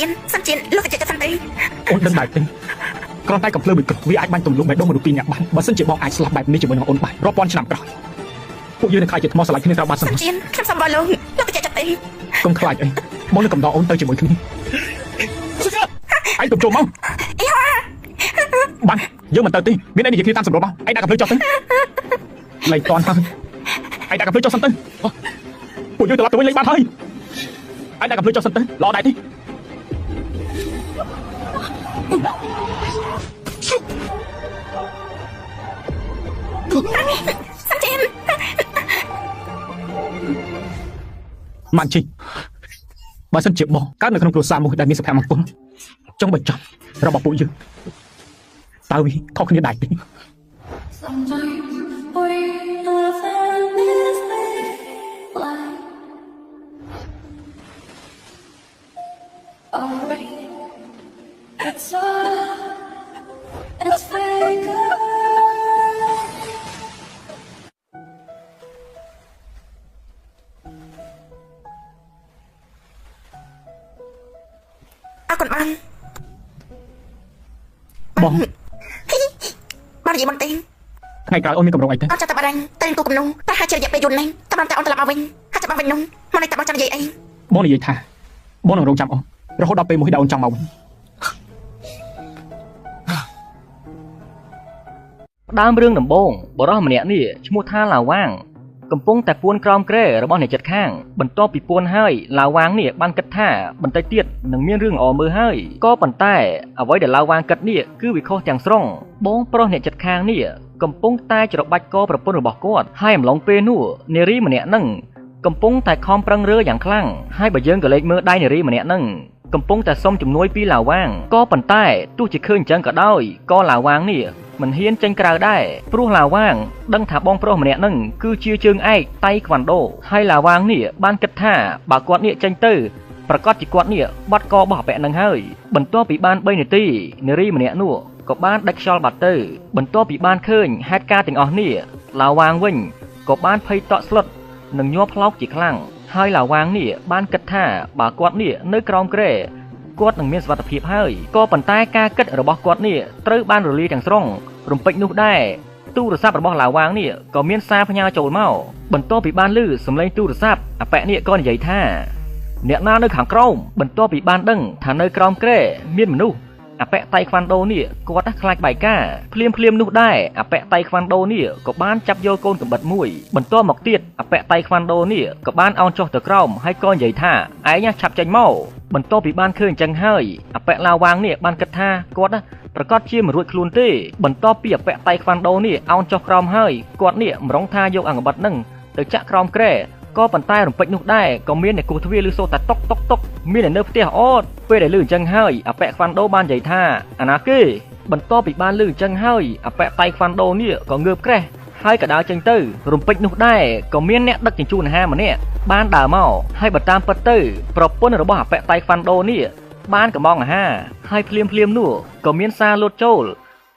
ជាលោកទៅចិត្តសិនទេ អូនដឹងដែរទេគ្រាន់តែកំភ្លើមួយគ្រាប់វាអាចបាញ់ទម្លុះបេះដូងមនុស្សពីរនាក់បានបើសិនជាបងអាចស្លាប់បែបនេះជាមួយនឹងអូនបានរាប់ពាន់ឆ្នាំក្រោយពួកយើងនឹងខ្លាចជាថ្មស្រឡាញ់គ្នាត្រូវបានសឹង សិនជាខ្ញុំសុំបងលោកទៅចិត្តទេ កុំខ្លាចអីបងនឹងកំដរអូនទៅជាមួយគ្នាឯងទៅចូលមកបានយើងមិនទៅទេមានអីនិយាយគ្នាតាមសម្រួលមកឯងដាក់កំភ្លើចុះទៅលេងតន់ហើយឯងដាក់កំភ្លើចុះសិនទៅពួកយើងត្រឡប់ទៅវិញលេងបានហើយឯងដាក់កំភ្លើចុះសិនទៅល្អដែរទេ សិនជា ម៉ាន់ជីបើសិនជាបងកើតនៅក្នុងគ្រួសារមួយដែលមានសុភមង្គលចង់បញ្ចប់របស់ពួកយើងតើវាខុសគ្នាដែរទេ អរគុណបង បង បាននិយាយមិនទេ ថ្ងៃក្រោយអូនមានកម្រងអីទេ អត់ចាំតែបារាំងតែទូកំណុងតែហាជារយៈពេលយូរណាស់តែបានតែអូនត្រឡប់មកវិញហាចាំបងវិញនោះមកនេះតែបងចាំនិយាយអី បងនិយាយថាបងនឹងរងចាំអូនរហូតដល់ពេលមួយដែលអូនចង់មកវិញ ដើមរឿងដំបូងបរិះម្នាក់នេះឈ្មោះថាឡាវ៉ាងកំពុងតែពួនក្រោមគ្រែរបស់អ្នកជិតខាងបន្ទាប់ពីពួនហើយឡាវ៉ាងនេះបានគិតថាបន្តិចទៀតនឹងមានរឿងល្អមើលហើយក៏ប៉ុន្តែអ្វីដែលឡាវ៉ាងគិតនេះគឺវាខុសទាំងស្រុងបងប្រុសអ្នកជិតខាងនេះកំពុងតែច្របាច់កប្រពន្ធរបស់គាត់ហើយអំឡុងពេលនោះនារីម្នាក់ហ្នឹងកំពុងតែខំប្រឹងរើយ៉ាងខ្លាំងហើយបើយើងក៏លេចមើលដៃនារីម្នាក់ហ្នឹងកំពុងតែសុំជំនួយពីឡាវ៉ាងក៏ប៉ុន្តែទោះជាឃើញអញ្ចឹងក៏ដោយក៏ឡាវ៉ាងនេះមិនហ៊ានចេញក្រៅដែរព្រោះឡាវ៉ាងដឹងថាបងប្រុសម្នាក់ហ្នឹងគឺជាជើងឯកតៃក្វាន់ដូហើយឡាវ៉ាងនេះបានគិតថាបើគាត់នេះចេញទៅប្រកាសជាគាត់នេះបាត់កបោះអពាក់នឹងហើយបន្ទាប់ពីបាន3នាទីនារីម្នាក់នោះ ក៏បានដាច់ខ្យល់បាត់ទៅបន្ទាប់ពីបានឃើញហេតុការណ៍ទាំងអស់នេះឡាវ៉ាងវិញក៏បានភ័យតក់ស្លុតនិងញាប់ផ្លោកជាខ្លាំងហើយឡាវ៉ាងនេះបានគិតថាបើគាត់នេះនៅក្រោមគ្រែគាត់នឹងមានសុវត្ថិភាពហើយក៏ប៉ុន្តែការគិតរបស់គាត់នេះត្រូវបានរលាយទាំងស្រុងរំពេចនោះដែរទូរស័ព្ទរបស់ឡាវ៉ាងនេះក៏មានសារផ្ញើចូលមកបន្ទាប់ពីបានឮសំឡេងទូរស័ព្ទអប៉ែនេះក៏និយាយថាអ្នកណានៅខាងក្រោមបន្ទាប់ពីបានដឹងថានៅក្រោមគ្រែមានមនុស្សអប៉ែតៃខ្វាន់ដូនេះគាត់ខ្លាចបែកការភ្លាមនោះដែរអប៉ែតៃខ្វាន់ដូនេះក៏បានចាប់យកកូនកំបិតមួយបន្ទាប់មកទៀតអប៉ែតៃខ្វាន់ដូនេះក៏បានអោនចុះទៅក្រោមហើយក៏និយាយថាឯងឆាប់ចេញមកបន្ទាប់ពីបានឃើញអញ្ចឹងហើយអប៉ែឡាវ៉ាងនេះបានគិតថាគាត់ប្រកាសជាមិនរួចខ្លួនទេបន្ទាប់ពីអប៉ែតៃខ្វាន់ដូនេះអោនចុះក្រោមហើយគាត់នេះម្រងថាយកអង្កបិតនឹងទៅចាក់ក្រោមគ្រែក៏ប៉ុន្តែរំពេចនោះដែរក៏មានអ្នកគោះទ្វារឮសូរតែតុកមានអ្នកនៅផ្ទះអូតពេលដែលឮអញ្ចឹងហើយអប៉ែខ្វាន់ដូបាននិយាយថាអាណាគេបន្ទាប់ពីបានឮអញ្ចឹងហើយអប៉ែតៃខ្វាន់ដូនេះក៏ងើបក្រេះហើយក៏ដើរចេញទៅរំពេចនោះដែរក៏មានអ្នកដឹកជញ្ជូនអាហារម្នាក់បានដើរមកហើយបើតាមពិតទៅប្រពន្ធរបស់អប៉ែតៃខ្វាន់ដូនេះបានកំងអាហារហើយភ្លាមនោះក៏មានសារលោតចូល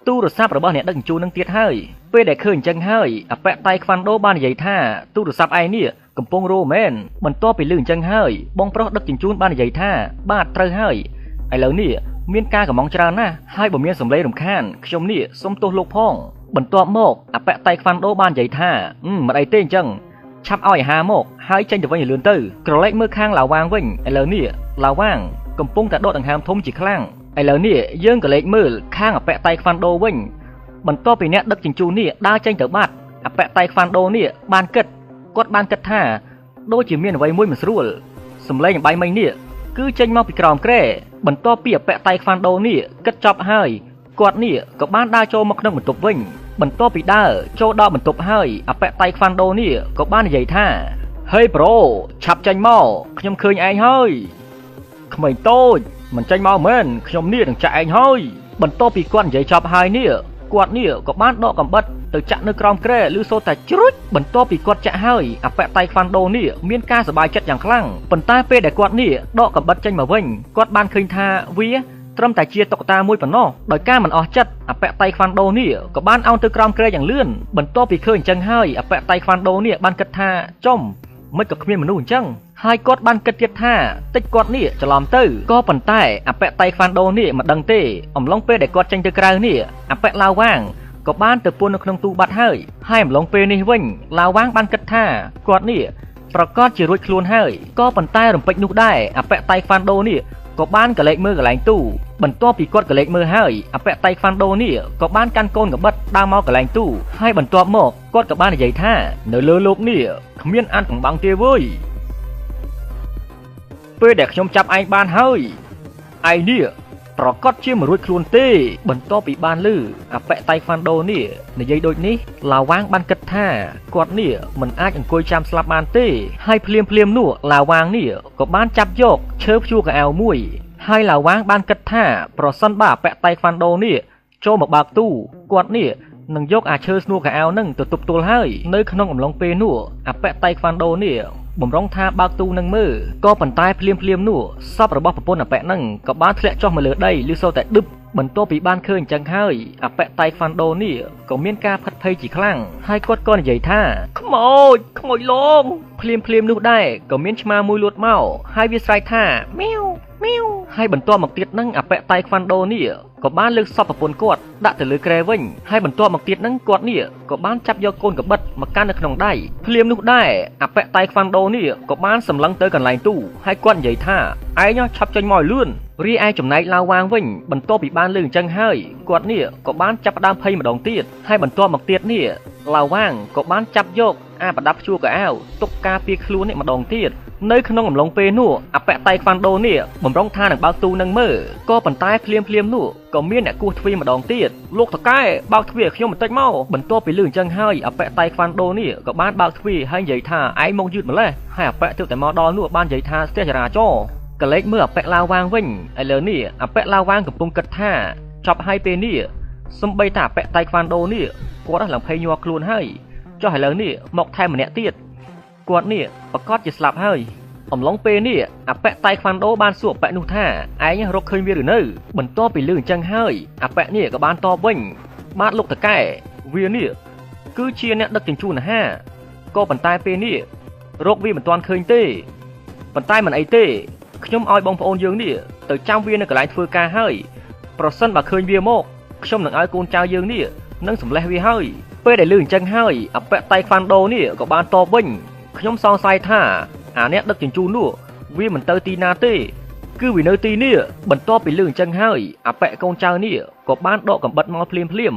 ទូរស័ព្ទរបស់អ្នកដឹកជញ្ជូននឹងទៀតហើយពេលដែលឃើញអញ្ចឹងហើយអប៉ែតៃខ្វាន់ដូបាននិយាយថាទូរស័ព្ទឯនេះកំពុងរោមែនបន្ទាប់ពីឮអញ្ចឹងហើយបងប្រុសដឹកជញ្ជូនបាននិយាយថាបាទត្រូវហើយឥឡូវនេះមានការកំងច្រើនណាស់ហើយបើមានសម្លេងរំខានខ្ញុំនេះសុំទោសលោកផងបន្ទាប់មកអប៉ែតៃខ្វាន់ដូបាននិយាយថាមិនអីទេអញ្ចឹងឆាប់ឲ្យអាហារមកហើយចេញទៅវិញឲ្យលឿនទៅក្រឡេកមើលខាងឡាវ៉ាងវិញឥឡូវនេះឡាវ៉ាងកំពុងតែដកដង្ហើមធំជាខ្លាំងឥឡូវនេះយើងក៏លេចមើលខាងអប៉ែតៃខ្វាន់ដូវិញបន្ទាប់ពីអ្នកដឹកជញ្ជូននេះដើរចេញទៅបាត់អប៉ែតៃខ្វាន់ដូនេះបានគិតថាដូចជាមានអ្វីមួយមិនស្រួលសម្លេងបាយមិញនេះគឺចេញមកពីក្រោមគ្រែបន្ទាប់ពីអប៉ែតៃខ្វាន់ដូនេះគិតចប់ហើយគាត់នេះក៏បានដើរចូលមកក្នុងបន្ទប់វិញបន្ទាប់ពីដើរចូលដល់បន្ទប់ហើយអប៉ែតៃខ្វាន់ដូនេះក៏បាននិយាយថាហេប្រូឆាប់ចេញមកខ្ញុំឃើញឯងហើយក្មេងតូចមិនចេញមកមែនខ្ញុំនេះនឹងចាក់ឯងហើយបន្ទាប់ពីគាត់និយាយចប់ហើយនេះគាត់នេះក៏បានដកកំបិតទៅចាក់នៅក្រោមគ្រែឬសូតែជ្រុចបន្ទាប់ពីគាត់ចាក់ហើយអប៉ែតៃខ្វាន់ដូនេះមានការសប្បាយចិត្តយ៉ាងខ្លាំងប៉ុន្តែពេលដែលគាត់នេះដកកំបិតចេញមកវិញគាត់បានឃើញថាវាត្រឹមតែជាតុក្កតាមួយប៉ុណ្ណោះដោយការមិនអស់ចិត្តអប៉ែតៃខ្វាន់ដូនេះក៏បានអោនទៅក្រោមគ្រែយ៉ាងលឿនបន្ទាប់ពីឃើញអញ្ចឹងហើយអប៉ែតៃខ្វាន់ដូនេះបានគិតថាចំមិនក៏គ្មានមនុស្សអញ្ចឹងហើយគាត់បានគិតទៀតថាតិចគាត់នេះច្រឡំទៅក៏ប៉ុន្តែអប៉ែតៃខ្វាន់ដូនេះមិនដឹងទេអំឡុងពេលដែលគាត់ចេញទៅក្រៅនេះអប៉ែឡាវ៉ាងក៏បានទៅពន្ធនៅក្នុងទូបាត់ហើយអំឡុងពេលនេះវិញឡាវ៉ាងបានគិតថាគាត់នេះប្រកាសជារួចខ្លួនហើយក៏ប៉ុន្តែរំពេចនោះដែរអប៉ែតៃខ្វាន់ដូនេះក៏បានកលេចមើលកន្លែងទូបន្ទាប់ពីគាត់កលេចមើលហើយអប៉ែតៃខ្វាន់ដូនេះក៏បានកាន់កូនកបិតដើរមកកន្លែងទូហើយបន្ទាប់មកគាត់ក៏បាននិយាយថានៅលើโลกនេះគ្មានអានកំបាំងទេវើយពេលដែលខ្ញុំចាប់ឯងបានហើយឯងនេះប្រកាសជាមិនរួចខ្លួនទេបន្ទាប់ពីបានឮអប៉ែតៃខ្វាន់ដូនេះនិយាយដូចនេះឡាវ៉ាងបានគិតថាគាត់នេះមិនអាចអង្គុយចាំស្លាប់បានទេហើយភ្លាមនោះឡាវ៉ាងនេះក៏បានចាប់យកឈើព្យួរកៅអៅមួយហើយឡាវ៉ាងបានគិតថាប្រសិនបើអប៉ែតៃខ្វាន់ដូនេះចូលមកបើកទូគាត់នេះនឹងយកអាឈើស្នួរកៅអៅនឹងទៅទប់ទល់ហើយនៅក្នុងអំឡុងពេលនោះអប៉ែតៃខ្វាន់ដូនេះបំរុងថាបើកទូនឹងមើលក៏ប៉ុន្តែភ្លាមនោះសពរបស់ប្រពន្ធអប៉ែនឹងក៏បានធ្លាក់ចុះមកលើដីឬសូតែដឹបបន្ទាប់ពីបានឃើញអញ្ចឹងហើយអប៉ែតៃខ្វាន់ដូនេះក៏មានការផិតភ័យជាខ្លាំងហើយគាត់ក៏និយាយថាខ្មោចលងភ្លាមនោះដែរក៏មានឆ្មាមួយលួតមកហើយវាស្រែកថាម៉ាវហើយបន្ទាប់មកទៀតនឹងអប៉ែតៃខ្វាន់ដូនេះក៏បានលើកសពប្រពន្ធគាត់ដាក់ទៅលើគ្រែវិញហើយបន្ទាប់មកទៀតនឹងគាត់នេះក៏បានចាប់យកកូនកបិតមកកាន់នៅក្នុងដៃភ្លាមនោះដែរអប៉ែតៃខ្វាន់ដូនេះក៏បានសម្លឹងទៅកន្លែងទូហើយគាត់និយាយថាឯងឆាប់ចេញមកលឿនរីឯចំណែកឡាវ៉ាងវិញបន្ទាប់ពីបានលើអញ្ចឹងហើយគាត់នេះក៏បានចាប់ផ្ដើមភ័យម្ដងទៀតហើយបន្ទាប់មកទៀតនេះឡាវ៉ាងក៏បានចាប់យកអាប្រដាប់ព្យួរកៅអៅទុកការពារខ្លួននេះម្ដងទៀតនៅក្នុងអំឡុងពេលនោះអប៉ែតៃខ្វាន់ដូនេះបំរុងថានឹងបើកទូនឹងមើលក៏ប៉ុន្តែភ្លាមនោះក៏មានអ្នកគោះទ្វារម្ដងទៀតលោកតកែបើកទ្វារខ្ញុំបន្តិចមកបន្ទាប់ពីលឺអញ្ចឹងហើយអប៉ែតៃខ្វាន់ដូនេះក៏បានបើកទ្វារហើយនិយាយថាឯងមកយឺតម្លេះហើយអប៉ែទើបតែមកដល់នោះបាននិយាយថាស្ទះចរាចរណ៍កលេចមើលអប៉ែឡាវ៉ាងវិញឥឡូវនេះអប៉ែឡាវ៉ាងកំពុងគិតថាចប់ហើយពេលនេះសំបីតាអប៉ែតៃខ្វាន់ដូនេះគាត់ឡើងភ័យញ័រខ្លួនហើយចុះឥឡូវនេះមកថែមម្នាក់ទៀតគាត់នេះប្រកាសជាស្លាប់ហើយ ឡងពេលនេះអពៈតៃខ្វាន់ដូបានសួរអពៈនោះថាឯងរកឃើញវាឬនៅបន្ទាប់ពីលឺអញ្ចឹងហើយអពៈនេះក៏បានតបវិញបាទលោកតកែវានេះគឺជាអ្នកដឹកជញ្ជូនអាហារក៏ប៉ុន្តែពេលនេះរកវាមិនទាន់ឃើញទេប៉ុន្តែមិនអីទេខ្ញុំឲ្យបងប្អូនយើងនេះទៅចាំវានៅកន្លែងធ្វើការហើយប្រសិនបើឃើញវាមកខ្ញុំនឹងឲ្យកូនចៅយើងនេះនឹងសម្លេះវាហើយពេលដែលលឺអញ្ចឹងហើយអពៈតៃខ្វាន់ដូនេះក៏បានតបវិញខ្ញុំសង្ស័យថាអាអ្នកដឹកជញ្ជូននោះវាមិនទៅទីណាទេគឺវានៅទីនេះបន្ទាប់ពីលឺអញ្ចឹងហើយអពៈកូនចៅនេះក៏បានដកកំបិតមកភ្លាម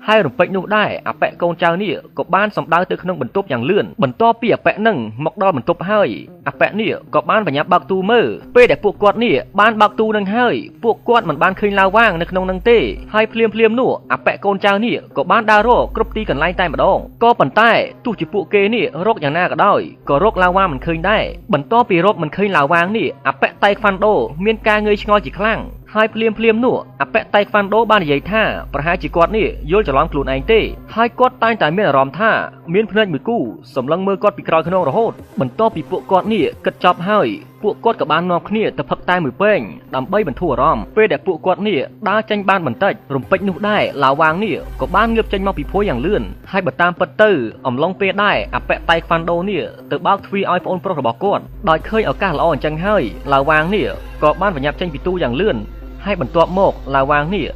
ហើយរំពេចនោះដែរអពៈកូនចៅនេះក៏បានសម្ដៅទៅក្នុងបន្ទប់យ៉ាងលឿនបន្ទាប់ពីអពៈនឹងមកដល់បន្ទប់ហើយអពៈនេះក៏បានបញ្ញាប់បើកទូមើលពេលដែលពួកគាត់នេះបានបើកទូនឹងហើយពួកគាត់មិនបានឃើញឡាវវាងនៅក្នុងនឹងទេហើយភ្លាមនោះអពៈកូនចៅនេះក៏បានដើររកគ្រប់ទីកន្លែងតែម្ដងក៏ប៉ុន្តែទោះជាពួកគេនេះរកយ៉ាងណាក៏ដោយក៏រកឡាវវាងមិនឃើញដែរបន្ទាប់ពីរកមិនឃើញឡាវវាងនេះអពៈតៃខ្វាន់ដូមានការងឿយឆ្ងល់ជាខ្លាំងហើយភ្លាមនោះអពៈតៃខ្វាន់ដូបាននិយាយថាប្រហែលជាគាត់នេះយល់ច្រឡំខ្លួនឯងទេហើយគាត់តែងតែមានអារម្មណ៍ថាមានភ្នែកមួយគូសម្លឹងមើលគាត់ពីក្រោយខ្នងរហូតបន្ទាប់ពីពួកគាត់នេះគិតចប់ហើយពួកគាត់ក៏បាននាំគ្នាទៅផឹកតែមួយពេងដើម្បីបន្ធូរអារម្មណ៍ពេលដែលពួកគាត់នេះដើរចេញបានបន្តិចរំពេចនោះដែរឡាវវាងនេះក៏បានងើបចេញមកពីភួយយ៉ាងលឿនហើយបើតាមពិតទៅអំឡុងពេលដែរអពៈតៃខ្វាន់ដូនេះទៅបើកទ្វារឲ្យប្អូនប្រុសរបស់គាត់ដោយឃើញឱកាសល្អអញ្ចឹងហើយឡាវវាងនេះក៏បានបញ្ញាប់ចេញពីទូយ៉ាងលឿនហើយបន្ទាប់មកឡាវវាងនេះ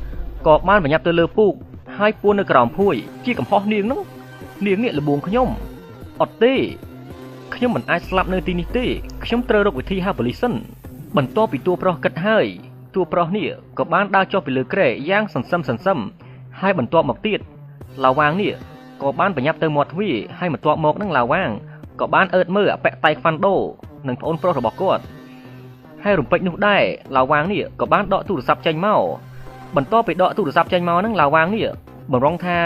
ក៏បានបញ្ញាប់ទៅលើពូកហើយពួននៅក្រោមភួយជាកំហុសនាងនោះនាងនេះលបួងខ្ញុំអត់ទេខ្ញុំមិនអាចស្លាប់នៅទីនេះទេខ្ញុំត្រូវរកវិធីហៅប៉ូលីសសិនបន្ទាប់ពីតួប្រុសគិតហើយតួប្រុសនេះក៏បានដើរចុះពីលើគ្រែយ៉ាងសន្សឹមហើយបន្ទាប់មកទៀតឡាវវាងនេះក៏បានបញ្ញាប់ទៅមាត់ទ្វារហើយបន្ទាប់មកនឹងឡាវវាងក៏បានអើតមើលអពៈតៃខ្វាន់ដូនិងប្អូនប្រុសរបស់គាត់ហើយរំពេចនោះដែរឡាវវាងនេះក៏បានដកទូរស័ព្ទចេញមកបន្ទាប់ពីដកទូរស័ព្ទចេញមកហ្នឹងឡាវវាងនេះបំរុងថា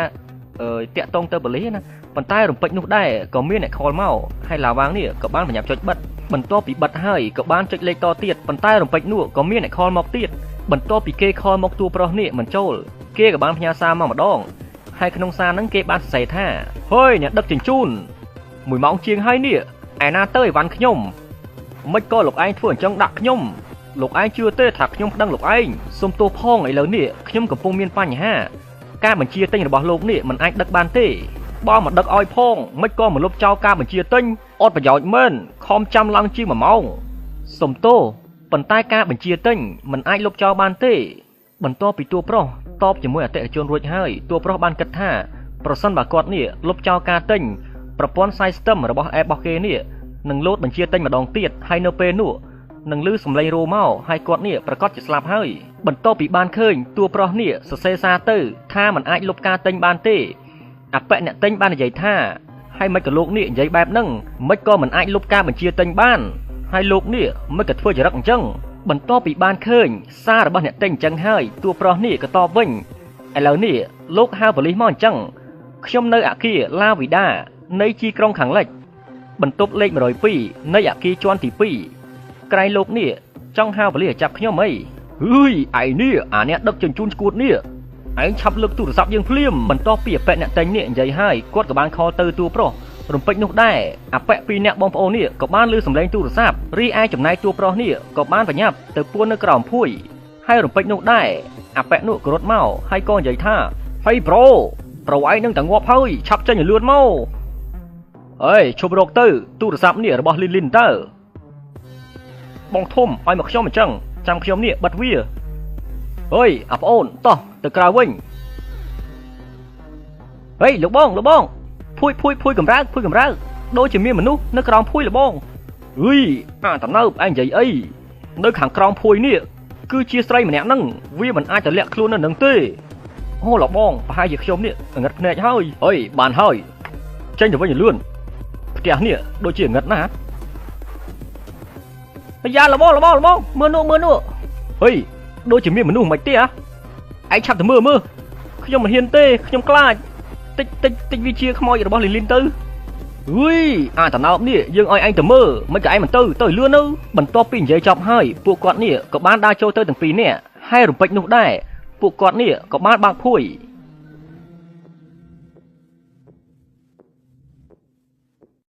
តាក់តងទៅប៉ូលីសណាប៉ុន្តែរំពេចនោះដែរក៏មានអ្នកខលមកហើយឡាវវាងនេះក៏បានបញ្ញាប់ចុចបិទបន្ទាប់ពីបិទហើយក៏បានចុចលេខតទៀតប៉ុន្តែរំពេចនោះក៏មានអ្នកខលមកទៀតបន្ទាប់ពីគេខលមកតួប្រុសនេះមិនចូលគេក៏បានផ្ញើសារមកម្ដងហើយក្នុងសារហ្នឹងគេបានសរសេរថាហុយអ្នកដឹកជញ្ជូន1ម៉ោងជាងហើយនេះឯណាទៅអីវ៉ាន់ខ្ញុំមិនក៏លោកឯងធ្វើអញ្ចឹងដាក់ខ្ញុំលោកឯងជឿទេថាខ្ញុំប្តឹងលោកឯងសុំទោសផងឥឡូវនេះខ្ញុំកំពុងមានបញ្ហាការបញ្ជាទិញរបស់លោកនេះមិនអាចដឹកបានទេបើមកដឹកឲ្យផងមិនក៏មកលុបចោលការបញ្ជាទិញអត់ប្រយោជន៍មែនខំចាំឡើងជាង1ម៉ោងសុំទោសប៉ុន្តែការបញ្ជាទិញមិនអាចលុបចោលបានទេបន្ទាប់ពីតួប្រុសតបជាមួយអតិថិជនរួចហើយតួប្រុសបានគិតថាប្រសិនបើគាត់នេះលុបចោលការទិញប្រព័ន្ធ system របស់ app របស់គេនេះនឹងលោតបញ្ជាទិញម្ដងទៀតហើយនៅពេលនោះនឹងលឺសំឡេងរោមកហើយគាត់នេះប្រកាសជាស្លាប់ហើយបន្ទាប់ពីបានឃើញតួប្រុសនេះសរសេរសារទៅថាមិនអាចលុបការទិញបានទេអពៈអ្នកទិញបាននិយាយថាហើយមិនក៏លោកនេះនិយាយបែបហ្នឹងមិនក៏មិនអាចលុបការបញ្ជាទិញបានហើយលោកនេះមិនក៏ធ្វើចរិតអញ្ចឹងបន្ទាប់ពីបានឃើញសាររបស់អ្នកទិញអញ្ចឹងហើយតួប្រុសនេះក៏តបវិញឥឡូវនេះលោកហៅប៉ូលីសមកអញ្ចឹងខ្ញុំនៅអគារឡាវីដានៃទីក្រុងខាងលិចបន្ទប់លេខ102នៃអគារជាន់ទី2ក្រែងលោកនេះចង់ហៅប៉ូលីសចាប់ខ្ញុំអីហឺយឯនេះអាអ្នកដឹកជញ្ជូនស្គួតនេះឯងឆាប់លើកទូរស័ព្ទយើងភ្លាមបន្ទាប់ពីអពៈអ្នកទិញនេះនិយាយហើយគាត់ក៏បានខលទៅតួប្រុសរំពេចនោះដែរអពៈពីរអ្នកបងប្អូននេះក៏បានលើសំឡេងទូរស័ព្ទរីឯចំណែកតួប្រុសនេះក៏បានបញ្ញាប់ទៅពួននៅក្រោមភួយហើយរំពេចនោះដែរអពៈនោះក៏រត់មកហើយក៏និយាយថាហើយប្រូឯងនឹងតែងាប់ហើយឆាប់ចេញឲ្យលឿនមកអើយឈប់រកទៅទូរស័ព្ទនេះរបស់លីនទៅបងធំឲ្យមកខ្ញុំអញ្ចឹងចាំខ្ញុំនេះបិទវាអើយអាប្អូនតោះទៅក្រៅវិញហេលោកបងភួយកំរើកដូចជាមានមនុស្សនៅក្រោមភួយលបងអុយអាតណើបឯងនិយាយអីនៅខាងក្រោមភួយនេះគឺជាស្រីម្នាក់ហ្នឹងវាមិនអាចទៅលាក់ខ្លួននៅនឹងទេអូលបងប្រហែលជាខ្ញុំនេះងឹតភ្នែកហើយអើយបានហើយចេញទៅវិញលឿនផ្ទះនេះដូចជាងឹតណាស់អាយ៉ាលបងមើលនោះហេដូចជាមានមនុស្សមិនទេហ៎ឯងឆាប់ទៅមើលខ្ញុំមិនហ៊ានទេខ្ញុំខ្លាចតិចវាជាខ្មោចរបស់លីនទៅអុយអាតណោបនេះយើងឲ្យឯងទៅមើលមិនក៏ឯងមិនទៅលឿនទៅបន្ទាប់ពីនិយាយចប់ហើយពួកគាត់នេះក៏បានដើរចូលទៅទាំងពីរនាក់ហើយរំពេចនោះដែរពួកគាត់នេះក៏បានបើកភួយ